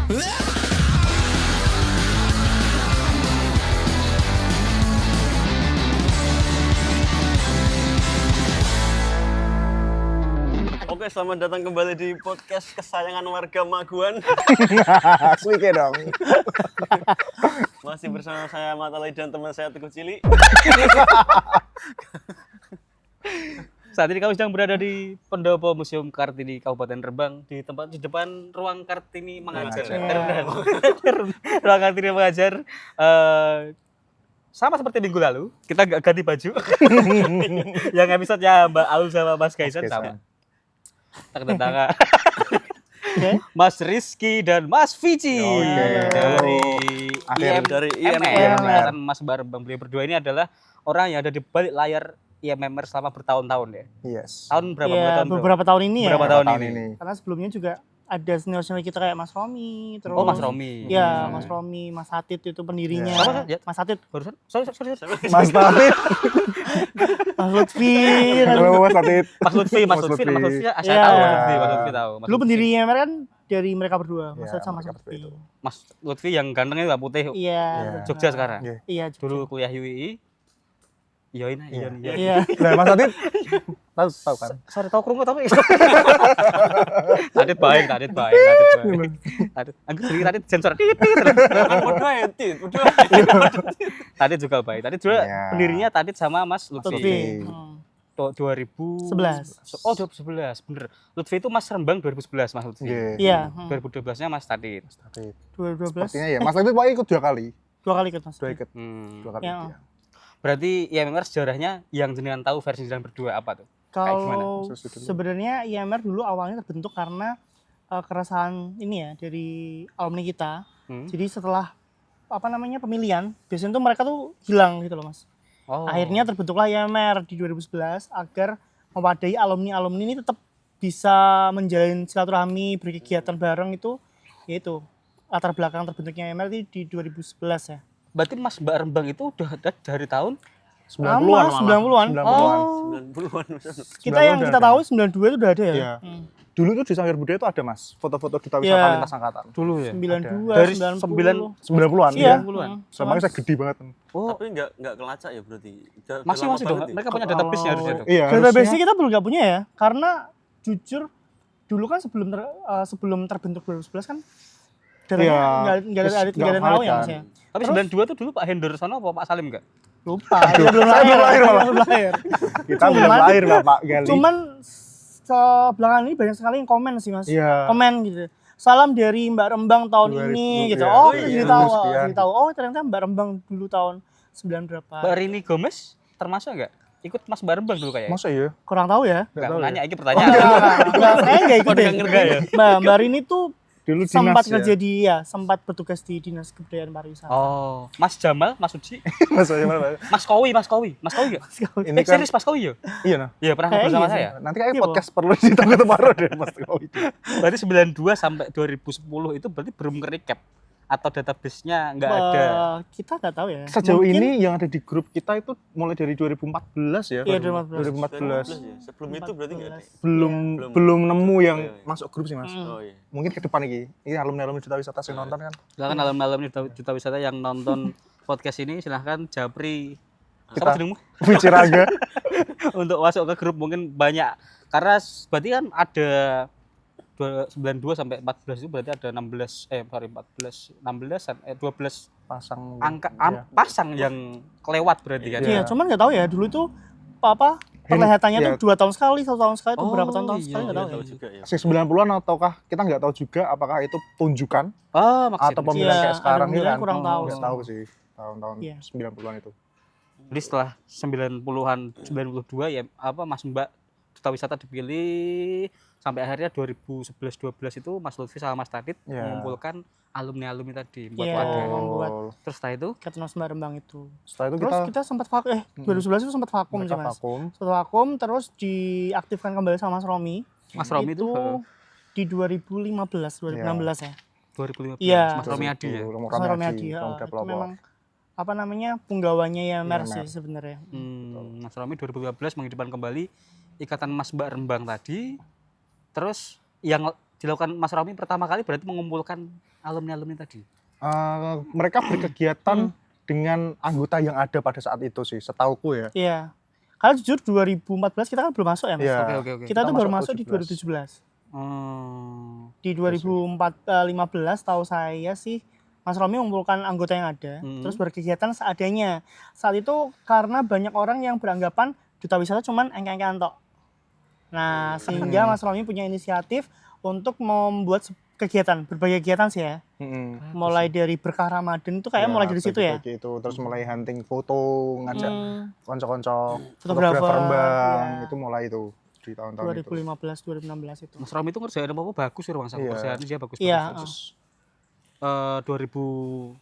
Oke, selamat datang kembali di podcast kesayangan warga Maguan. Swike dong. Masih bersama saya Matalai dan teman saya Teguh Cili. Saat ini kami sedang berada di Pendopo Museum Kartini Kabupaten Rembang di depan ruang Kartini mengajar. Ruang Kartini mengajar. Sama seperti minggu lalu, kita nggak ganti baju. Yang episode-nya Mbak Aul sama Mas Kaisan sama. Kita kedatangan Mas Rizky dan Mas Vici dari IMMR. Mas Mbak beliau berdua ini adalah orang yang ada di balik layar IMMR selama bertahun-tahun ya. Yes. Tahun berapa? Ya, beberapa tahun ini ya. Berapa tahun ini? Karena sebelumnya juga ada senior-senior kita kayak Mas Romi, terus Oh, Mas Romi. Ya, Mas Romi, Mas Hatit itu pendirinya. Sama kan? Mas Hatit, Barusan? Sorry. Mas Tatit. Mas Lutfi. Halo Mas Tatit. Mas Lutfi. Ya. Saya tahu Mas Lutfi tahu. Mas Dulu Lutfi. pendiri IMR kan dari mereka berdua, Mas Ya, Hatit sama Mas mereka Lutfi. berdua Mas Lutfi yang ganteng itu putih. Iya. Jogja sekarang. Iya. Iya, Dulu kuliah UII. Iyain. Iya. Nah, Mas Tatit tahu kan? Sorry tahu krungu tapi. Tadit baik. Tadit. Aku sedikit tadit sensor. Berdua ya, Tadit juga baik. Tadit juga Iya. pendirinya Tadit sama Mas Lutfi. Lutfi. Hmm. 2011. Oh, 2011. Bener. Lutfi itu Mas Rembang 2011 Mas Lutfi. Iya. 2012-nya Mas Tadit. Tatit. 2012 Sepertinya ya. Mas Tatit pokoknya ikut 2 kali. 2 kali ikut Mas. 2 ikut. Hmm. 2 kali. Ya. Ya. Berarti IMMR sejarahnya yang jenengan tahu versi jenengan berdua apa tuh? Kayak gimana? Kalau sebenarnya IMR dulu awalnya terbentuk karena keresahan ini ya dari alumni kita. Jadi setelah pemilihan, biasanya tuh mereka tuh hilang gitu loh Mas. Oh. Akhirnya terbentuklah IMR di 2011 agar mewadai alumni-alumni ini tetap bisa menjalin silaturahmi, berkegiatan bareng itu, yaitu latar belakang terbentuknya IMR itu di 2011 ya. Berarti Mas Mbak Rembang itu udah ada dari tahun 90-an. 90-an. 90-an. 90-an. Kita yang kita tahu 92 itu udah ada ya. Iya. Hmm. Dulu tuh di Sanggar Budaya itu ada Mas, foto-foto duta Iya. wisata lintas angkatan. dulu ya? 92, Dari 90. 90-an Iya. ya. 90-an. Sama saya gede banget. Oh, Tapi nggak kelacak ya berarti. Udah masih lama dong. banget ya? Mereka punya database-nya harusnya dong. Iya. Database kita belum nggak punya ya, karena jujur dulu kan sebelum terbentuk 2011 kan datanya Iya. nggak ada Nggak tahu ya valid Mas kan. ya. Tapi 92 tuh dulu Pak Henderson apa Pak Salim enggak? Lupa, dia belum Saya belum lahir, malah. belum lahir. Kita belum Cuman- lahir Bapak Gali. Cuman belakangan ini banyak sekali yang komen sih Mas. Iya. Komen gitu. Salam dari Mbak Rembang tahun 2000, ini gitu. iya. Oh, Iya, jadi iya. tahu, Iya. jadi tahu. Oh, ternyata Mbak Rembang dulu tahun 9 berapa. Mbak Rini Gomez termasuk enggak? Ikut Mas Mbak Rembang dulu kayaknya. Masa iya? Kurang tahu ya. Enggak tahu nanya ini Oh, pertanyaan. enggak, saya enggak ikut Kok deh. enggak ya? Mbak Rini tuh Dulu sempat dinas kerja di sempat bertugas di Dinas Kebudayaan Pariwisata. Oh, Mas Jamal, Mas Uci, Masa iya, Mas. Mas Kowi enggak? Ini kan Serius Mas Kowi ya? iya nah. Iya, pernah Kayaknya ngobrol sama sih. saya. Nanti kayak Iya, podcast perlu ditangkap baru deh Mas Kowi. Berarti 92 sampai 2010 itu berarti belum ke-recap atau database-nya enggak ada. Kita nggak tahu ya. Sejauh Mungkin ini yang ada di grup kita itu mulai dari 2014 ya. Iya, 2014 2014. ya. Sebelum itu berarti nggak ada. 14. Belum nemu yang Iya, iya. masuk grup sih Mas. Oh iya. Mungkin ke depan ini alumni duta wisata yang nonton kan. Silakan malam-malam ini duta wisata yang nonton podcast ini silahkan japri Kita- apa jenengmu? Vici Raga. Untuk masuk ke grup mungkin banyak karena berarti kan ada 92 sampai 14 itu berarti ada 12 pasang angka iya. pasang yang kelewat berarti kan. Iya, Iya. cuman nggak tahu ya. Dulu itu perlihatannya Iya. tuh 2 tahun sekali, 1 tahun sekali, itu Oh, berapa tahun iya, sekali nggak tahu Tahu ya. juga ya. Si 90-an ataukah kita nggak tahu juga apakah itu tunjukan Oh, maksudnya. atau pemilihan Iya, kayak sekarang ada ini pemilihan kan. kurang tahu. Nggak tahu sih tahun-tahun Iya. 90-an itu. Jadi setelah 90-an 92 ya Mas Mbak duta wisata dipilih sampai akhirnya 2011-12 itu Mas Lutfi sama Mas Tadit Iya. mengumpulkan alumni-alumni tadi buat Iya. wadah. membuat. Terus setelah itu Ketnos Mbak Rembang itu. Setelah itu Terus kita sempat 2011 itu sempat vakum sih mereka Mas. vakum. Setelah vakum terus diaktifkan kembali sama Mas Romi. Mas Romi itu di 2015, 2016 ya. 2015 Iya. Mas Romi Adi ya. Mas Romi Adi. Itu memang punggawanya IMR sih IMR. sebenarnya. Mas Romi 2015 menghidupkan kembali ikatan Mas Mbak Rembang tadi. Terus yang dilakukan Mas Romi pertama kali berarti mengumpulkan alumni-alumni tadi. Mereka berkegiatan dengan anggota yang ada pada saat itu sih, setauku ya. Iya. Karena jujur 2014 kita kan belum masuk ya, Mas. Iya. Oke. Kita tuh baru masuk di 17. 2017. Oh. Di 2015 tahu saya sih Mas Romi mengumpulkan anggota yang ada, terus berkegiatan seadanya. Saat itu karena banyak orang yang beranggapan duta wisata cuman engke-engkean tok. Nah, sehingga Mas Romi punya inisiatif untuk membuat kegiatan, berbagai kegiatan sih ya. Mulai dari berkah Ramadan itu kayak mulai dari situ ya. Itu terus mulai hunting foto, ngajak konco-konco Fotografer, fotografer Bang, iya. itu mulai itu di tahun-tahun itu. 2015, 2016 itu. Mas Romi itu ngerjain apa bagus ya Bang, Iya. kerjaannya dia bagus. Iya, Terus 2014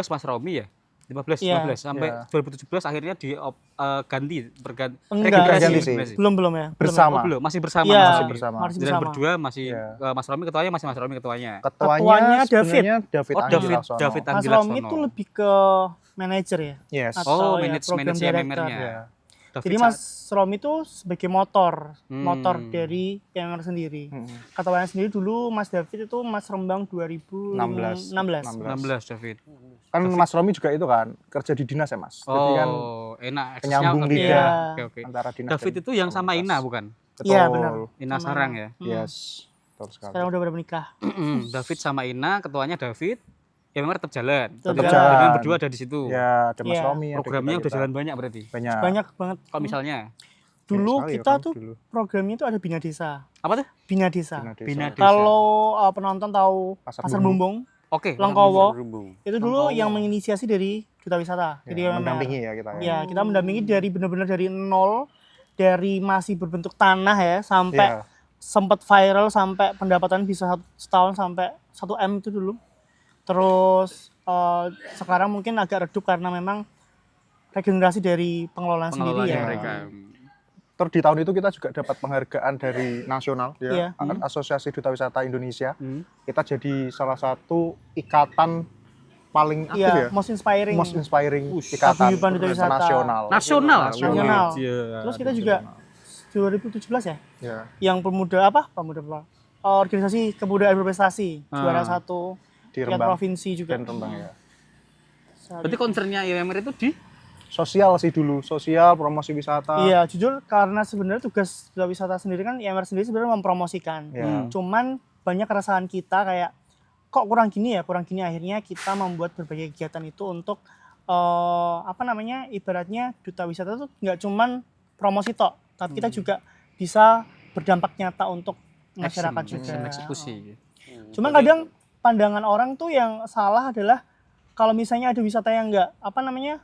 Mas Romi ya. 15 Iya. sampai Iya. 2017 akhirnya berganti Enggak Ganti sih. sih. Belum ya. Bersama. Belum, masih bersama. Iya, masih bersama. masih Dan bersama. berdua masih Iya. Mas Romi ketuanya, masih Mas Romi ketuanya. Ketuanya David. sebenarnya David Oh, Anggi Laksono. David Mas Anggi Romi Laksono. itu lebih ke manajer ya. Yes. Atau ya, manage program director. MMR-nya. Iya. David Jadi Mas Romi itu sebagai motor dari PMR sendiri. Mm. Ketuanya sendiri dulu Mas David itu Mas Rembang 2016. 16 David. Kan Mas Romi juga itu kan kerja di dinas ya Mas. Jadi kan Enak. penyambung Aksesnya lidah Oke, oke. antara dinas. David dan itu yang sama komunitas. Ina bukan? Betul. Iya, benar. Ina Sama Sarang Ina. ya. Yes. Betul sekali. Sekarang udah menikah. David sama Ina, ketuanya David. Ya memang tetap jalan. Tetap jalan. Dengan berdua ada di situ. Ya, ada Mas Iya. Romi, ada Programnya udah kita-kita. jalan banyak berarti. Banyak. Banyak banget. Kalau misalnya Dulu sekali ya kita kan, tuh dulu. programnya itu ada Bina Desa. apa tuh? Bina Desa. Bina Desa. Kalau penonton tahu Pasar Pasar Bumbung, Oke. Lengkowo, Rumbung. itu dulu yang menginisiasi dari Duta Wisata. Ya, Jadi mendampingi ya kita. Ya, kita mendampingi dari benar-benar dari nol, dari masih berbentuk tanah ya, sampai Iya. sempat viral sampai pendapatan bisa setahun sampai 1 M itu dulu. Terus sekarang mungkin agak redup karena memang regenerasi dari pengelolaan sendiri Pengelolanya ya. mereka. Terus di tahun itu kita juga dapat penghargaan dari nasional Iya. ya, Asosiasi Duta Wisata Indonesia. Hmm. Kita jadi salah satu ikatan paling aktif Iya, ya. most inspiring. Most inspiring ikatan Paguyuban Duta Wisata. nasional. Nasional. Nasional. Iya. Terus kita juga 2017 ya, Ya. yang pemuda apa? Organisasi kebudayaan berprestasi, juara 1 Di tingkat Rembang provinsi juga. dan Rembang ya. Berarti concernnya IMR itu di Sosial sih dulu, sosial, promosi wisata. Iya, jujur karena sebenarnya tugas duta wisata sendiri kan IMR sendiri sebenarnya mempromosikan. Ya. Cuman banyak keresahan kita kayak kok kurang gini ya, kurang gini, akhirnya kita membuat berbagai kegiatan itu untuk ibaratnya duta wisata itu nggak cuman promosi tok, tapi kita juga bisa berdampak nyata untuk masyarakat juga. eksekusi. Cuman kadang pandangan orang tuh yang salah adalah kalau misalnya ada wisata yang enggak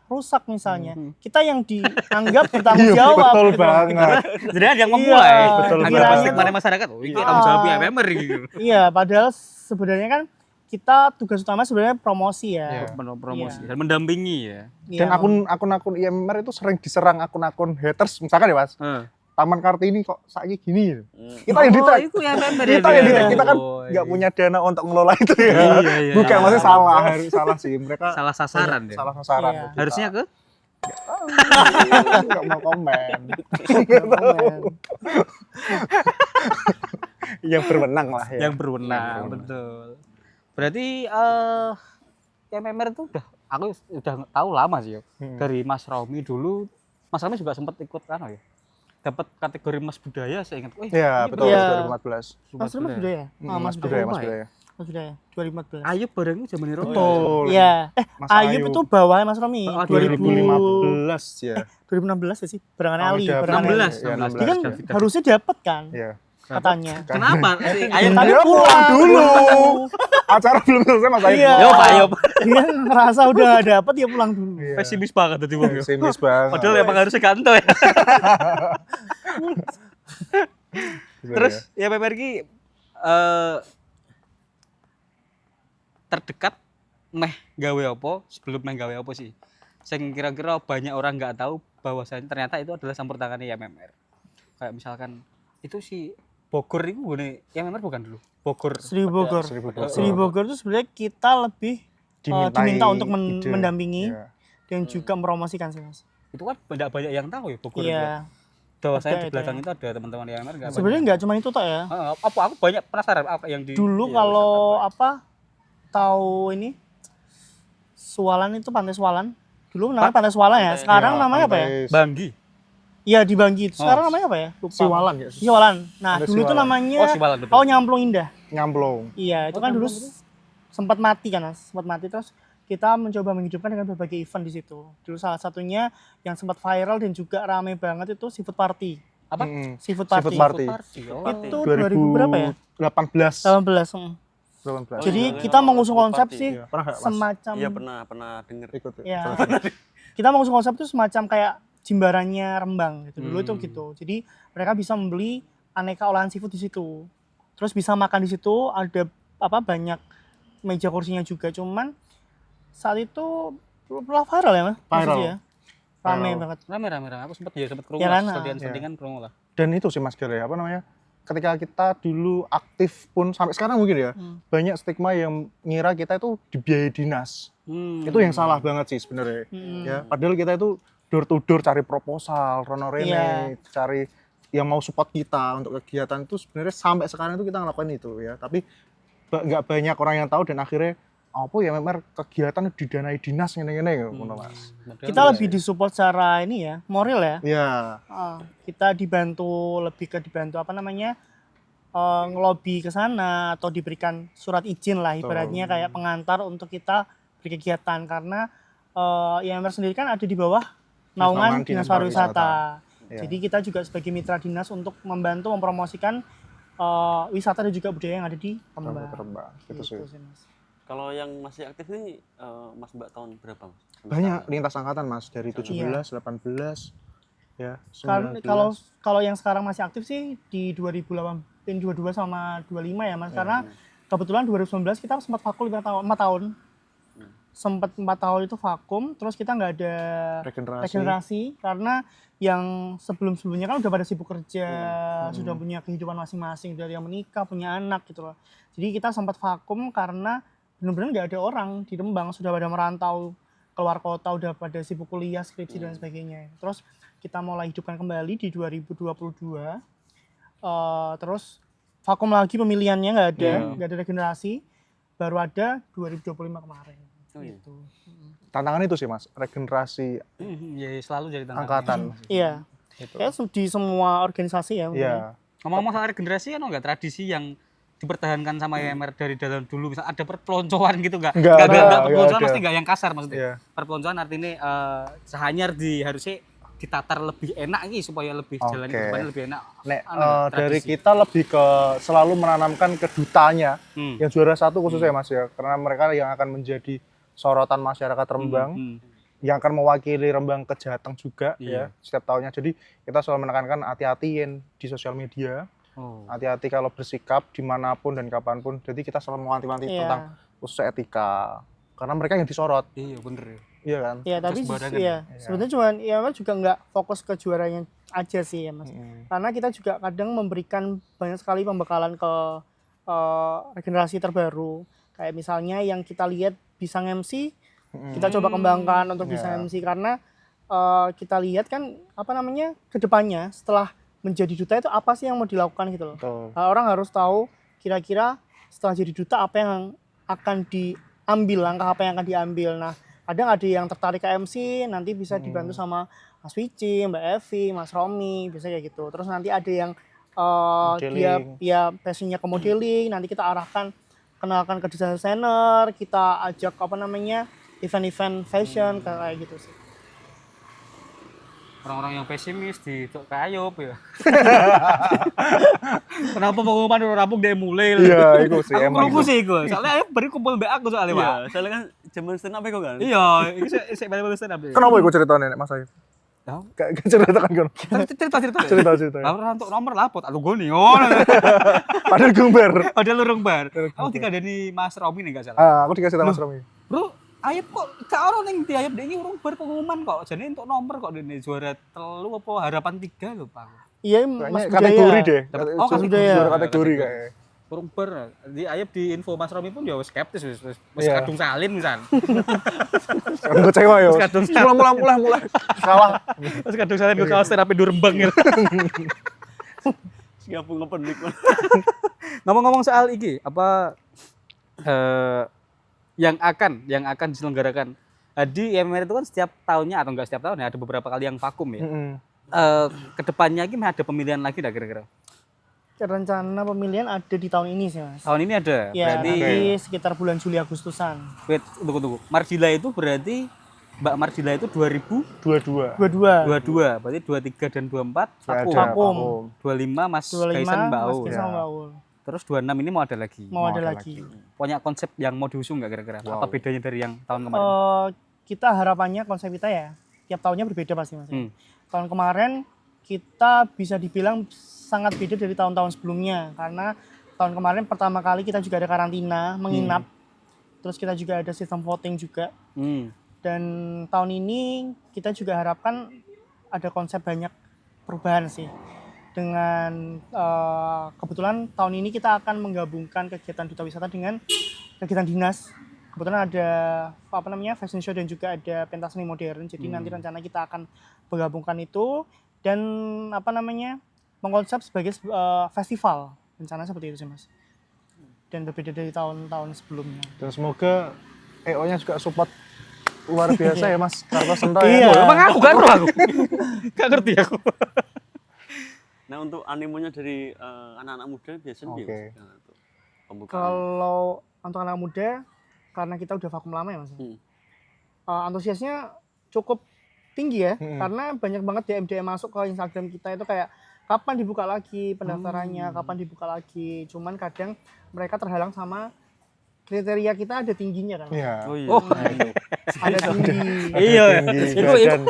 rusak misalnya, kita yang dianggap bertanggung Iya, jawab. betul gitu. banget. Jadi ada yang memulai. Iya, betul Agar banget. pasti mana masyarakat. Oh, ini tanggung jawab IMR gitu. Iya, padahal sebenarnya kan kita tugas utama sebenarnya promosi ya. Iya. Promosi Iya. dan mendampingi ya. Dan Iya, akun-akun IMR itu sering diserang akun-akun haters, misalkan ya Mas. Taman Kartini kok saiki gini. Kita yang ditrack. itu IMR Kita yang ditrack. Kita kan nggak punya dana untuk ngelola itu ya. Iya. Bukan, maksudnya salah, harus salah sih. Mereka Salah sasaran ya. salah sasaran. Iya. Kita. Harusnya ke nggak mau komen. Yang berwenang lah ya. yang berwenang, betul. Berarti IMR itu aku udah tahu lama sih ya. Dari Mas Romi dulu. Mas Romi juga sempat ikut kan ya. Dapat kategori Mas Budaya saya ingat. Iya, betul, Iya. 2014. Mas budaya. Mas Budaya, Mas Budaya. Mas budaya 2014. Ayo bareng zaman Romi. Betul. Iya. Mas Ayub Ayub. itu bawah Mas Romi. Oh, 2015 ya. 2016 ya sih, barengan Ali. David. barengan Ali. 16. Iya, Dia kan 16. harusnya dapat kan Iya. katanya. Kenapa? Ayo Tapi Dia pulang dulu. pulang. Acara belum selesai Mas Ayub. Iya. Yo, Pak Ayo. Dia ngerasa udah dapat dia pulang dulu. Iya. Pesimis banget tadi Bang. Pesimis banget. Padahal emang harusnya kantor ya. Terus ya PMR ki terdekat meh gawe apa sebelum meh gawe apa sih? Sing kira-kira banyak orang nggak tahu bahwasanya ternyata itu adalah campur tangannya YMMR. Kayak misalkan itu si Bogor itu bukan YMMR bukan dulu. Bogor. Seribu Bogor. Seribu Bogor itu sebenarnya kita lebih diminta untuk ide. mendampingi Iya. dan juga mempromosikan sih Mas. Itu kan banyak yang tahu ya Bogor itu. Iya. bahwasanya Ada, di belakang ada. itu ada teman-teman YMR enggak? Sebenarnya nggak cuma itu tok ya. Apa aku banyak penasaran apa yang di Dulu Iya, kalau wisata tahu ini Sualan itu Pantai Sualan. Dulu namanya Pantai Sualan ya. Sekarang namanya apa ya? Banggi. Iya di Banggi. Sekarang namanya apa ya? Lupa. Siwalan ya? Siwalan. Nah, Pantai dulu itu Siwalan. namanya Oh, Siwalan, betul. Nyamplung Indah. Nyamplung. Iya, itu kan dulu sempat mati kan, Mas. Sempat mati terus kita mencoba menghidupkan dengan berbagai event di situ. Dulu salah satunya yang sempat viral dan juga rame banget itu Seafood Party. Apa? Seafood Party. Seafood Party. Oh. Itu 2000 berapa ya? 18. 18. 18. Jadi iya, kita iya, mengusung Seafood konsep Party. sih Iya, pernah nggak, Mas? semacam Iya pernah denger. Ikut. ya. Kita mengusung konsep itu semacam kayak jimbarannya Rembang gitu. Dulu itu Hmm. gitu. Jadi mereka bisa membeli aneka olahan seafood di situ. Terus bisa makan di situ, ada banyak meja kursinya juga. Cuman saat itu pernah viral ya, Mas? Viral. Posisi ya. Rame Viral. banget. Rame. Aku sempat kerungu Ya, lah, Lana. settingan kerungu lah. Dan itu sih Mas Gere, apa namanya? Ketika kita dulu aktif pun sampai sekarang mungkin ya, banyak stigma yang ngira kita itu dibiayai dinas. Itu yang salah banget sih sebenarnya. Ya, padahal kita itu door to door cari proposal, rono rene, cari yang mau support kita untuk kegiatan itu sebenarnya sampai sekarang itu kita ngelakuin itu ya. Tapi nggak banyak orang yang tahu dan akhirnya apa ya memang kegiatan didanai dinas ngene-ngene ngono Mas. Kita lebih disupport secara ini ya, moral ya. Iya. Kita dibantu ngelobi ke sana atau diberikan surat izin lah ibaratnya kayak pengantar untuk kita berkegiatan karena IMR sendiri kan ada di bawah naungan Dinas Pariwisata. Iya. Jadi kita juga sebagai mitra dinas untuk membantu mempromosikan wisata dan juga budaya yang ada di Rembang. Rembang. Gitu sih. Gitu sih, Mas. Kalau yang masih aktif ini Mas Mbak tahun berapa Mas? Sampai Banyak sekarang? lintas angkatan Mas dari 17, 18 ya. 19. Kalau yang sekarang masih aktif sih di 2022 sama 25 ya Mas, karena kebetulan 2019 kita sempat vakum 4 tahun. Sempat 4 tahun itu vakum, terus kita nggak ada regenerasi karena yang sebelumnya kan udah pada sibuk kerja, sudah punya kehidupan masing-masing, dari yang menikah, punya anak gitu loh. Jadi kita sempat vakum karena benar-benar nggak ada orang di Rembang, sudah pada merantau keluar kota, udah pada sibuk kuliah, skripsi dan sebagainya. Terus kita mulai hidupkan kembali di 2022. Terus vakum lagi pemilihannya nggak ada regenerasi, baru ada 2025 kemarin. Oh, iya. Gitu. Tantangan itu sih Mas, regenerasi Ya selalu jadi tantangan. angkatan. Iya. Kayak di semua organisasi ya. Iya. Ngomong-ngomong soal regenerasi kan enggak tradisi yang dipertahankan sama YMR dari dalam dulu, misal ada perpeloncoan gitu enggak? Nggak ada, Perpeloncoan nggak pasti ada. enggak yang kasar maksudnya. Iya. Perpeloncoan artinya sehanyar harusnya ditatar lebih enak nih supaya lebih jalan ke Oke. depannya lebih enak. Nek tradisi. dari kita lebih ke selalu menanamkan ke dutanya yang juara 1 khususnya Mas ya, karena mereka yang akan menjadi sorotan masyarakat Rembang, yang akan mewakili Rembang ke Jateng juga ya setiap tahunnya. Jadi kita selalu menekankan hati-hatiin di sosial media, hati-hati kalau bersikap dimanapun dan kapanpun. Jadi kita selalu mewanti-wanti tentang khusus etika, karena mereka yang disorot. Iya bener ya. Iya kan? Iya, tapi sembarangan. sebenarnya cuman ya Mas juga nggak fokus ke juaranya aja sih ya Mas. Karena kita juga kadang memberikan banyak sekali pembekalan ke regenerasi terbaru. Kayak misalnya yang kita lihat bisa MC, kita coba kembangkan untuk bisa MC karena kita lihat kan ke depannya setelah menjadi duta itu apa sih yang mau dilakukan gitu loh. Nah, orang harus tahu kira-kira setelah jadi duta apa yang akan diambil, langkah apa yang akan diambil. Nah, kadang ada yang tertarik ke MC, nanti bisa dibantu sama Mas Wici, Mbak Evi, Mas Romi, bisa kayak gitu. Terus nanti ada yang dia passionnya ke modeling, nanti kita arahkan, kenalkan ke desainer, kita ajak event-event fashion kayak gitu sih. Orang-orang yang pesimis di Kayop ya. Kenapa pengumuman udah rampung dia mulai? Iya, itu sih Aku emang. kerungu sih itu. Soalnya ayo beri kumpul mbak aku soalnya, Pak. Iya, soalnya kan zaman stand up kan. Iya, itu saya balik stand up. Kenapa iku ceritanya Nek Mas Ayu? Tahu? Kayak ceritakan kan. Cerita. Lah untuk nomor lapor aku goni. Oh. Padahal gumbar. Ada lurung bar. Aku dikandani Mas Romi nih enggak salah. Aku dikasih tahu Mas Romi. Bro, Ayub kok gak ono ning di Ayub ini urung bar pengumuman kok. Jadi untuk nomor kok dene juara 3 apa harapan 3 lho, Pak. Iya, Mas Kayaknya kategori Budaya. deh. Oh, Kategori kategori. kategori kayak. kurang ber. Di ayep di info Mas Romi pun ya wis skeptis wis Iya. kadung salin misan. Aku kecewa ya. Terus kadung Mulai. Salah. Terus kadung salin ke kaos terapi Durembang gitu. Siapa ngependik. Ngomong-ngomong soal iki, apa yang akan diselenggarakan. Di IMR itu kan setiap tahunnya atau enggak setiap tahun ya ada beberapa kali yang vakum ya. Kedepannya ini ada pemilihan lagi dah kira-kira. Rencana pemilihan ada di tahun ini sih Mas. Tahun ini ada. Ya, Berarti nanti sekitar bulan Juli Agustusan. wait, tunggu. Mardila itu berarti Mbak Mardila itu 22. 22. 2022, berarti 23 dan 24 Ada vakum. Vakum. 25 Mas 25 Kaisang Mbak Mas Aul. Kaisang Mbak Aul. Terus 26 ini mau ada lagi. Mau ada lagi. Punya konsep yang mau diusung nggak kira-kira? Apa bedanya dari yang tahun kemarin? Kita harapannya konsep kita ya tiap tahunnya berbeda pasti Mas. Tahun kemarin kita bisa dibilang sangat beda dari tahun-tahun sebelumnya karena tahun kemarin pertama kali kita juga ada karantina, menginap. Terus kita juga ada sistem voting juga. Dan tahun ini kita juga harapkan ada konsep banyak perubahan sih. Dengan kebetulan tahun ini kita akan menggabungkan kegiatan duta wisata dengan kegiatan dinas. Kebetulan ada fashion show dan juga ada pentas seni modern. Jadi nanti rencana kita akan menggabungkan itu dan mengkonsep sebagai festival. Rencana seperti itu sih Mas. Dan berbeda dari tahun-tahun sebelumnya. Dan semoga EO-nya juga support luar biasa ya Mas Karto Senda Iya. ya. Emang aku kan aku. Gak ngerti aku. Nah untuk animonya dari anak-anak muda biasanya Oke. dia pembukaan. Kalau untuk anak muda karena kita udah vakum lama ya Mas. Antusiasnya cukup tinggi ya karena banyak banget DM masuk ke Instagram kita itu kayak kapan dibuka lagi pendaftarannya, kapan dibuka lagi. Cuman kadang mereka terhalang sama kriteria kita ada tingginya kan. Iya. Oh iya. Oh, Ada tinggi. iya. Tinggi Itu badan.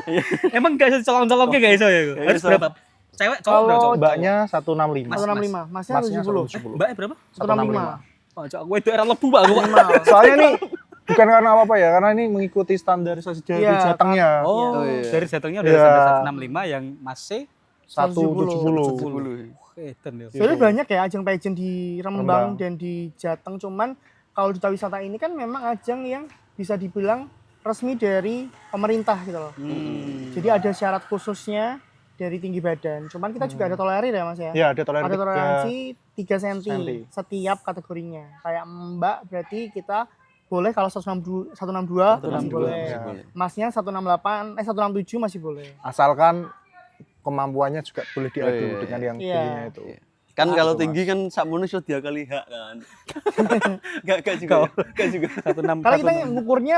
emang gak bisa colong-colongnya gak iso ya? Harus iso. berapa? Cewek cowok berapa? Kalau cowok? Mbaknya 165. 165, masnya Masnya 70. Mbak berapa? 165. Oh, cowok itu era lebu Pak. Minimal. Soalnya nih bukan karena apa-apa ya, karena ini mengikuti standarisasi dari Iya, Jatengnya. Oh, iya. dari jatengnya udah Iya. sampai 165 yang masih 170. Edan ya. Sebenarnya banyak ya ajang pageant di Rembang. Rembang dan di Jateng. Cuman kalau duta wisata ini kan memang ajang yang bisa dibilang resmi dari pemerintah gitu loh. Jadi ada syarat khususnya dari tinggi badan. Cuman kita juga ada tolerir ya Mas ya. Ya, ada toleransi. Ada toleransi 3 cm senti. setiap kategorinya. Kayak Mbak berarti kita boleh kalau 162 masih boleh. Ya. Masnya 167 masih boleh. Asalkan kemampuannya juga boleh diadu iya, dengan yang iya. tingginya itu. Kan kalau Mas. tinggi kan sakmono sudah dia kali hak kan. Gak juga. Gak juga. 16. Karena kita ngukurnya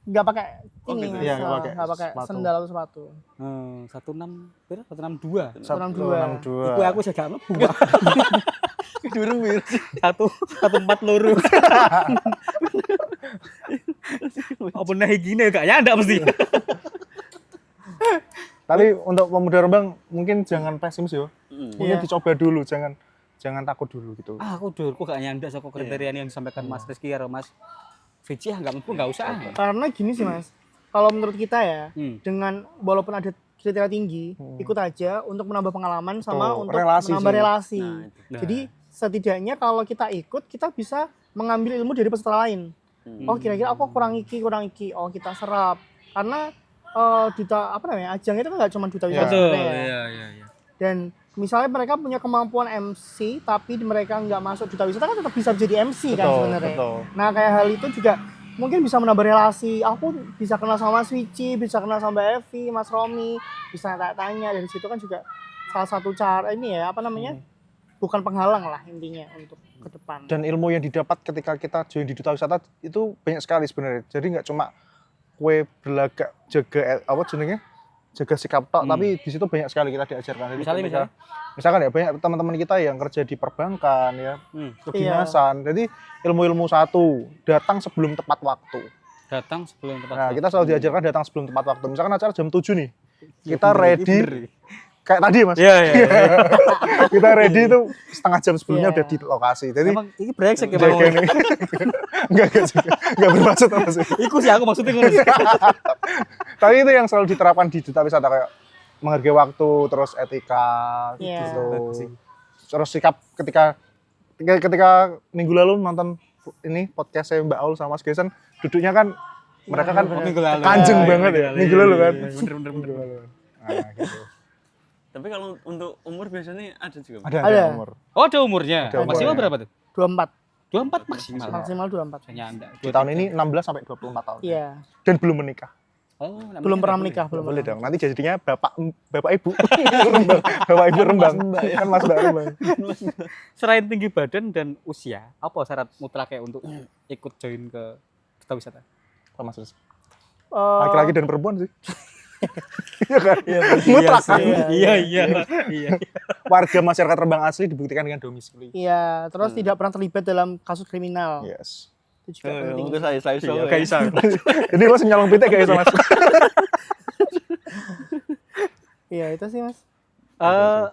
nggak pakai Oh, ini gitu. Mas. Iya, nggak pakai sepatu. sendal atau sepatu. 16 berapa? 162. 162. Iku aku sih gak mlebu. Durung mir. 114 loro. Apa nah gini gak nyandak mesti. Tapi untuk pemuda Rembang mungkin jangan pesimis ya. Mungkin Iya. dicoba dulu, jangan takut dulu gitu. Aku durku gak nyandak saka kriteria yang disampaikan Mas Rizky karo Mas Vici gak mlebu gak usah. Karena gini sih Mas, kalau menurut kita ya, Hmm. dengan walaupun ada kriteria tinggi, ikut aja untuk menambah pengalaman sama Betul, untuk relasi menambah sih. relasi. Nah, itu. Jadi setidaknya kalau kita ikut, kita bisa mengambil ilmu dari peserta lain. Oh kira-kira aku kurang iki, oh kita serap. Karena duta ajang itu kan nggak cuma duta wisata Betul. sebenarnya ya. Iya. Dan misalnya mereka punya kemampuan MC tapi mereka nggak masuk duta wisata kan tetap bisa jadi MC kan sebenarnya. Betul. Nah kayak hal itu juga mungkin bisa menambah relasi. Aku bisa kenal sama Mas Wici, bisa kenal sama Mbak Evi, Mas Romi, bisa tanya dari situ kan juga salah satu cara ini ya bukan penghalang lah intinya untuk ke depan. Dan ilmu yang didapat ketika kita join di duta wisata itu banyak sekali sebenarnya. Jadi nggak cuma kue berlagak jaga sikap tok, tapi di situ banyak sekali kita diajarkan. Jadi misalkan ya banyak teman-teman kita yang kerja di perbankan ya, kedinasan. Jadi ilmu-ilmu satu datang sebelum tepat waktu. Datang sebelum tepat. Nah, kita selalu diajarkan datang sebelum tepat waktu. Misalkan acara jam 7 nih. Kita ready kayak tadi Mas. Iya. Kita ready itu setengah jam sebelumnya udah di lokasi. Jadi Emang ini brengsek ya jaga Bang. nih. Enggak bermaksud apa sih. Iku sih aku maksudnya ngono. Tapi itu yang selalu diterapkan di duta wisata kayak menghargai waktu, terus etika Iya. gitu. Terus sikap ketika ketika minggu lalu nonton ini podcast saya Mbak Aul sama Mas Gesen, duduknya kan mereka kan Minggu lalu. kanjeng banget ya, minggu lalu kan. Bener. Nah, gitu. Tapi kalau untuk umur biasanya ada juga. Mas? Ada umur. Oh, ada umurnya. Ada Maksimal umurnya. berapa tuh? 24. 24 maksimal. Maksimal 24. Saya nyanda. Di tahun ini 16 sampai 24 tahun. Iya. Dan belum menikah. Oh, Belum pernah menikah, belum Boleh pernah. dong. Nanti jadinya bapak ibu Rembang. Bapak ibu Rembang. Kan Mas Mbak Rembang. Selain tinggi badan dan usia, apa syarat mutlaknya untuk ikut join ke duta wisata? Apa Mas Ris? Eh, Laki-laki dan perempuan sih. Iya kan? Mutlak kan? Iya. Warga masyarakat Rembang asli dibuktikan dengan domisili. Iya, terus tidak pernah terlibat dalam kasus kriminal. Yes. Itu juga penting. Untuk saya so. Iya, kayak bisa. Ini Mas nyolong pitik kayak Mas. Iya, itu sih, Mas. Eh,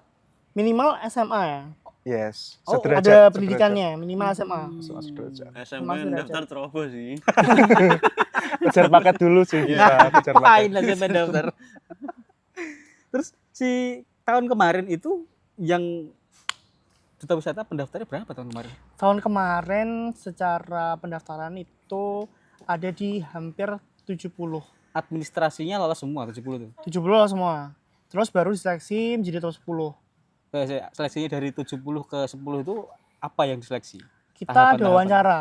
Minimal SMA ya. Yes. Oh, Sederajat, ada pendidikannya, minimal SMA. Sederajat. SMP Masih daftar ceroboh sih. Kejar paket dulu sih bisa. Kejar ngapain paket. lah saya daftar. Terus si tahun kemarin itu yang duta wisata pendaftarnya berapa tahun kemarin? Tahun kemarin secara pendaftaran itu ada di hampir 70. Administrasinya lolos semua 70 tuh. 70 semua. Terus baru diseleksi menjadi top 10. Seleksinya dari 70 ke 10 itu apa yang diseleksi? Kita Tahapan-tahapan. ada wawancara.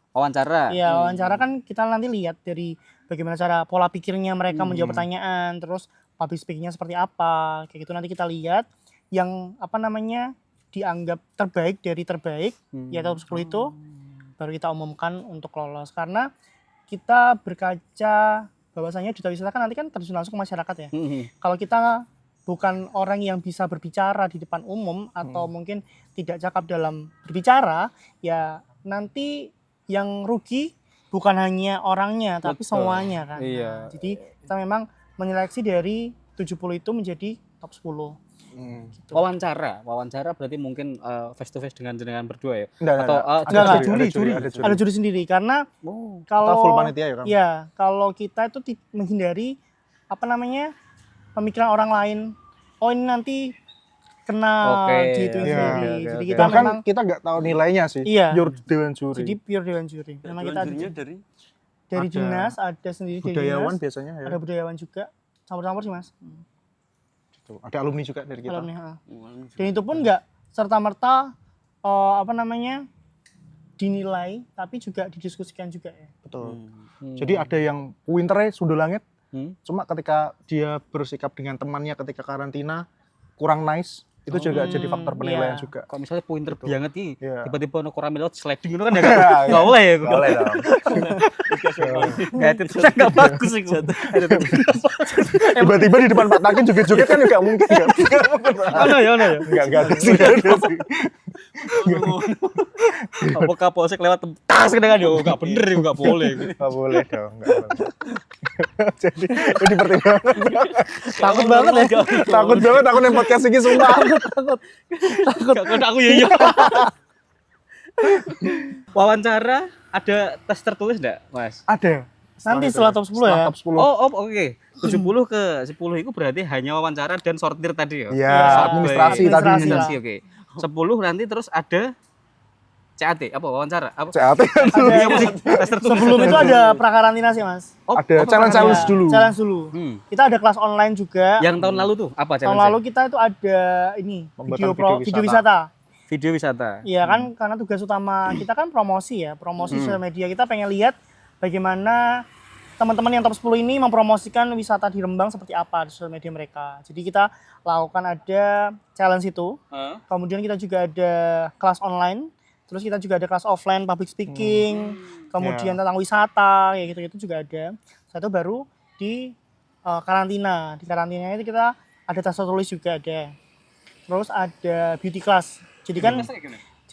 Wawancara. Iya, wawancara kan kita nanti lihat dari bagaimana cara pola pikirnya mereka menjawab pertanyaan, terus public speaking-nya seperti apa. Kayak gitu nanti kita lihat yang apa namanya dianggap terbaik dari terbaik, ya top 10 itu baru kita umumkan untuk lolos. Karena kita berkaca bahwasanya duta wisata kan nanti kan terjun langsung ke masyarakat ya. Kalau kita bukan orang yang bisa berbicara di depan umum atau mungkin tidak cakap dalam berbicara, ya nanti yang rugi bukan hanya orangnya tapi Betul. semuanya kan. Iya. Nah, jadi kita memang menyeleksi dari 70 itu menjadi top 10. Gitu. Wawancara berarti mungkin face to face dengan jenengan berdua ya? Enggak, Atau enggak, juri. Ada juri sendiri karena Oh. kalau full panitia ya kan? ya, kalau kita itu menghindari apa namanya pemikiran orang lain. Oh, ini nanti kena Oke, gitu iya, sendiri. oke, Jadi oke. kita Bahkan memang kita nggak tahu nilainya sih. Iya. Pure dewan juri. jadi pure dewan juri. Memang kita ada Jurinya dari dari ada dinas, ada sendiri dari budayawan dinas, biasanya ya. ada budayawan juga. Campur-campur sih, Mas. Gitu. Ada alumni juga dari kita. Alumni, ha. Dan itu pun enggak serta-merta apa namanya dinilai, tapi juga didiskusikan juga ya. Betul. Jadi ada yang winternya sundul langit. Hmm. Cuma ketika dia bersikap dengan temannya ketika karantina kurang nice, itu juga jadi faktor penilaian iya. juga. Kalau misalnya pointer banget nih, Iya. tiba-tiba ono koramil laut sliding itu kan ya nggak boleh ya. Boleh dong. Nggak itu nggak bagus itu. Tiba-tiba di depan Pak Takin joget-joget kan juga mungkin kan. Ono ya. Enggak ada sih. Nggak ada sih. Apa kapolsek lewat tas dengan yo nggak bener yo nggak boleh. Nggak boleh dong, nggak boleh. Jadi itu dipertimbangkan. Takut banget ya. Takut banget aku nang podcast ini sumpah. Takut aku ya. Wawancara ada tes tertulis enggak, Mas? Ada. Nanti setelah top 10 ya. Top 10. Oh, oke. 70 ke 10 itu berarti hanya wawancara dan sortir tadi ya. Iya, administrasi tadi. Administrasi. Oke. 10 nanti terus ada CAT apa wawancara apa? CAT. Iya, musik tes tertulis. Sebelum itu ada prakarantina sih, Mas. Oh, Ada challenge Ya, dulu. Challenge dulu. Kita ada kelas online juga. Yang tahun lalu tuh apa Tahun challenge? lalu kita itu ada ini Pembuatan video wisata. Video wisata. Iya kan karena tugas utama kita kan promosi ya, promosi sosial media. Kita pengen lihat bagaimana teman-teman yang top 10 ini mempromosikan wisata di Rembang seperti apa di sosial media mereka. Jadi kita lakukan ada challenge itu. Kemudian kita juga ada kelas online. Terus kita juga ada kelas offline public speaking. Kemudian tentang wisata kayak gitu-gitu juga ada. Satu baru di karantina. Di karantina itu kita ada tes tertulis juga ada. Terus ada beauty class. Jadi